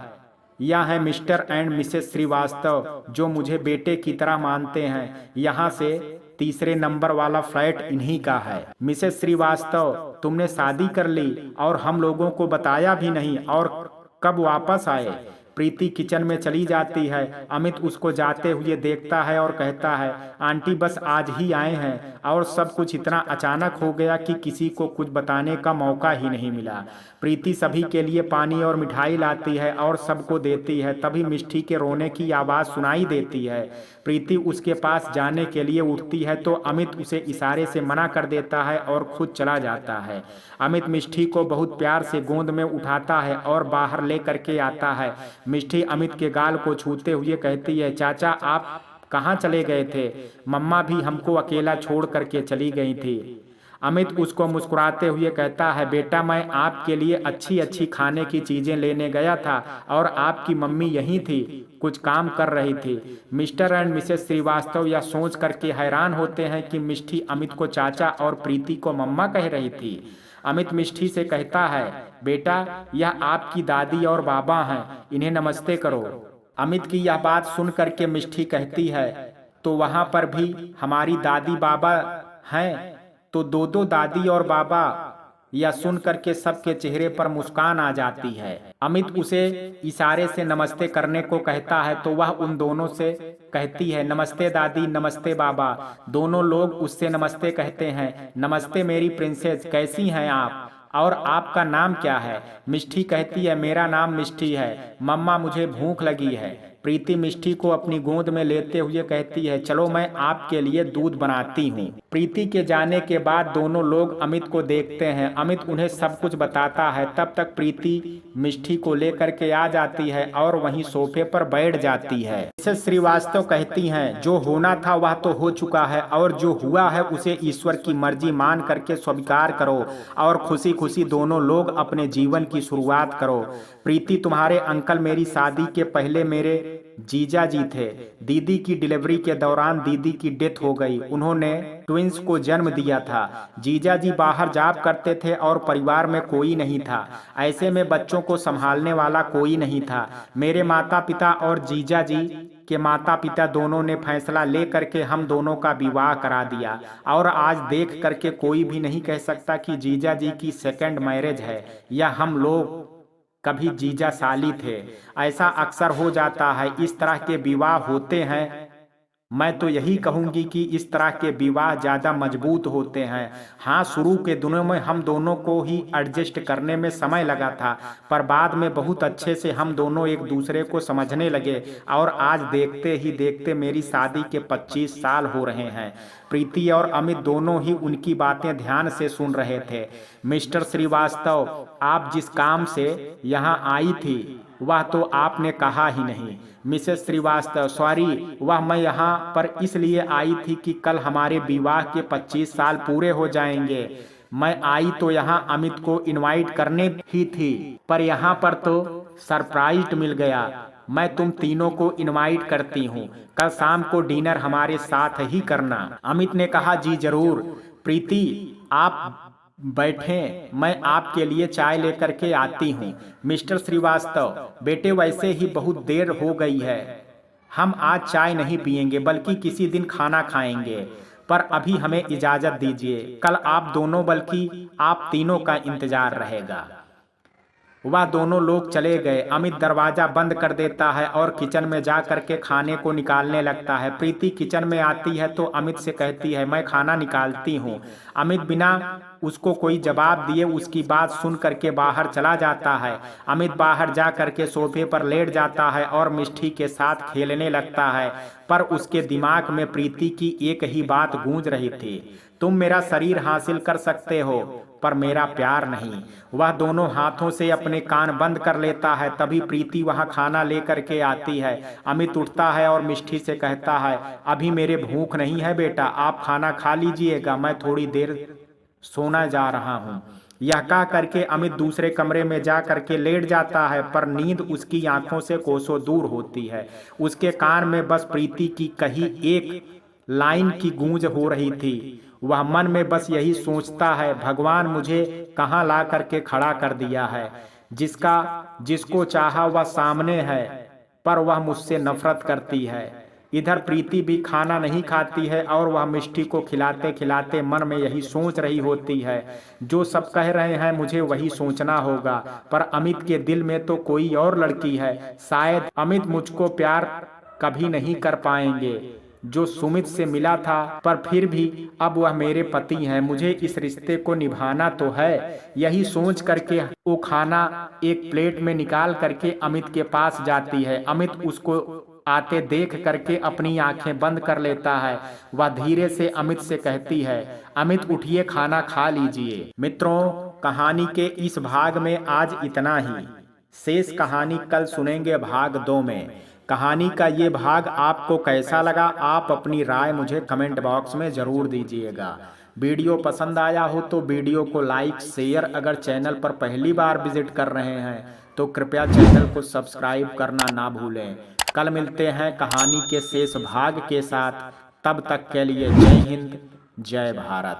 Speaker 1: यह है मिस्टर एंड मिसेस श्रीवास्तव, जो मुझे बेटे की तरह मानते हैं। यहाँ से 3 नंबर वाला फ्लैट इन्हीं का है। मिसेस श्रीवास्तव, तुमने शादी कर ली और हम लोगों को बताया भी नहीं, और कब वापस आए? प्रीति किचन में चली जाती है। अमित उसको जाते हुए देखता है और कहता है, आंटी बस आज ही आए हैं और सब कुछ इतना अचानक हो गया कि किसी को कुछ बताने का मौका ही नहीं मिला। प्रीति सभी के लिए पानी और मिठाई लाती है और सबको देती है। तभी मिष्टी के रोने की आवाज़ सुनाई देती है। प्रीति उसके पास जाने के लिए उठती है तो अमित उसे इशारे से मना कर देता है और खुद चला जाता है। अमित मिष्टी को बहुत प्यार से गोद में उठाता है और बाहर ले करके आता है। मिष्टी अमित के गाल को छूते हुए कहती है, चाचा आप कहाँ चले गए थे? मम्मा भी हमको अकेला छोड़ करके चली गई थी। अमित उसको मुस्कुराते हुए कहता है, बेटा मैं आपके लिए अच्छी अच्छी खाने की चीजें लेने गया था और आपकी मम्मी यहीं थी, कुछ काम कर रही थी। मिस्टर एंड मिसेस श्रीवास्तव यह सोच करके हैरान होते हैं कि मिष्टी अमित को चाचा और प्रीति को मम्मा कह रही थी। अमित मिष्टी से कहता है, बेटा यह आपकी दादी और बाबा हैं, इन्हें नमस्ते करो। अमित की यह बात सुन करके मिष्टी कहती है, तो वहां पर भी हमारी दादी बाबा हैं? तो दो दादी और बाबा। यह सुन करके सबके चेहरे पर मुस्कान आ जाती है। अमित उसे इशारे से नमस्ते करने को कहता है तो वह उन दोनों से कहती है, नमस्ते दादी, नमस्ते बाबा। दोनों लोग उससे नमस्ते कहते हैं। नमस्ते मेरी प्रिंसेस, कैसी हैं आप और आपका नाम क्या है? मिष्टी कहती है, मेरा नाम मिष्टी है, मम्मा मुझे भूख लगी है। प्रीति मिष्टी को अपनी गोद में लेते हुए कहती है, चलो मैं आपके लिए दूध बनाती हूँ। प्रीति के जाने के बाद दोनों लोग अमित को देखते हैं। अमित उन्हें सब कुछ बताता है। तब तक प्रीति मिष्टी को लेकर के आ जाती है और वहीं सोफे पर बैठ जाती है। मिसेस श्रीवास्तव कहती हैं, जो होना था वह तो हो चुका है और जो हुआ है उसे ईश्वर की मर्जी मान करके स्वीकार करो और खुशी खुशी दोनों लोग अपने जीवन की शुरुआत करो। प्रीति, तुम्हारे अंकल मेरी शादी के पहले मेरे जीजा जी थे। दीदी की डिलीवरी के दौरान दीदी की डेथ हो गई। उन्होंने ट्विंस को जन्म दिया था। जीजा जी बाहर जॉब करते थे और परिवार में कोई नहीं था। ऐसे में बच्चों को संभालने वाला कोई नहीं था। मेरे माता पिता और जीजा जी के माता पिता दोनों ने फैसला ले करके हम दोनों का विवाह करा दिया और आज देख करके कोई भी नहीं कह सकता कि जीजा जी की सेकंड मैरिज है या हम लोग कभी जीजा साली थे। ऐसा अक्सर हो जाता है, इस तरह के विवाह होते हैं। मैं तो यही कहूंगी कि इस तरह के विवाह ज़्यादा मजबूत होते हैं। हाँ, शुरू के दिनों में हम दोनों को ही एडजस्ट करने में समय लगा था, पर बाद में बहुत अच्छे से हम दोनों एक दूसरे को समझने लगे और आज देखते ही देखते मेरी शादी के 25 साल हो रहे हैं। प्रीति और अमित दोनों ही उनकी बातें ध्यान से सुन रहे थे। मिस्टर श्रीवास्तव, आप जिस काम से यहाँ आई थी वह तो आपने कहा ही नहीं। मिसेस श्रीवास्तव, सॉरी, वह मैं यहाँ पर इसलिए आई थी कि कल हमारे विवाह के 25 साल पूरे हो जाएंगे। मैं आई तो यहाँ अमित को इनवाइट करने ही थी, पर यहाँ पर तो सरप्राइज मिल गया। मैं तुम तीनों को इनवाइट करती हूँ, कल शाम को डिनर हमारे साथ ही करना। अमित ने कहा, जी जरूर। प्रीति, आप बैठें, मैं आपके लिए चाय लेकर के आती हूँ। मिस्टर श्रीवास्तव, बेटे वैसे ही बहुत देर हो गई है, हम आज चाय नहीं पिएंगे बल्कि किसी दिन खाना खाएंगे, पर अभी हमें इजाज़त दीजिए। कल आप दोनों बल्कि आप तीनों का इंतजार रहेगा। वह दोनों लोग चले गए। अमित दरवाजा बंद कर देता है और किचन में जा करके खाने को निकालने लगता है। प्रीति किचन में आती है तो अमित से कहती है, मैं खाना निकालती हूँ। अमित बिना उसको कोई जवाब दिए उसकी बात सुन करके बाहर चला जाता है। अमित बाहर जा करके सोफे पर लेट जाता है और मिष्टी के साथ खेलने लगता है, पर उसके दिमाग में प्रीति की एक ही बात गूंज रही थी, तुम मेरा शरीर हासिल कर सकते हो पर मेरा प्यार नहीं। वह दोनों हाथों से अपने कान बंद कर लेता है। तभी प्रीति वहां खाना लेकर के आती है। अमित उठता है और मिष्टी से कहता है, अभी मेरे भूख नहीं है बेटा, आप खाना खा लीजिएगा, मैं थोड़ी देर सोना जा रहा हूँ। यह कह करके अमित दूसरे कमरे में जा करके लेट जाता है, पर नींद उसकी आंखों से कोसों दूर होती है। उसके कान में बस प्रीति की कही एक लाइन की गूंज हो रही थी। वह मन में बस यही सोचता है, भगवान मुझे कहाँ ला करके खड़ा कर दिया है। जिसको चाहा वह सामने है, पर वह मुझसे नफरत करती है। इधर प्रीति भी खाना नहीं खाती है और वह मिष्टी को खिलाते खिलाते मन में यही सोच रही होती है, जो सब कह रहे हैं मुझे वही सोचना होगा, पर अमित के दिल में तो कोई और लड़की है। शायद अमित मुझको प्यार कभी नहीं कर पाएंगे जो सुमित से मिला था, पर फिर भी अब वह मेरे पति हैं, मुझे इस रिश्ते को निभाना तो है। यही सोच करके वो खाना एक प्लेट में निकाल करके अमित के पास जाती है। अमित उसको आते देख करके अपनी आंखें बंद कर लेता है। वह धीरे से अमित से कहती है, अमित उठिए, खाना खा लीजिए। मित्रों, कहानी के इस भाग में आज इतना ही। शेष कहानी कल सुनेंगे भाग 2 में। कहानी का ये भाग आपको कैसा लगा, आप अपनी राय मुझे कमेंट बॉक्स में जरूर दीजिएगा। वीडियो पसंद आया हो तो वीडियो को लाइक शेयर, अगर चैनल पर पहली बार विजिट कर रहे हैं तो कृपया चैनल को सब्सक्राइब करना ना भूलें। कल मिलते हैं कहानी के शेष भाग के साथ, तब तक के लिए जय हिंद, जय भारत।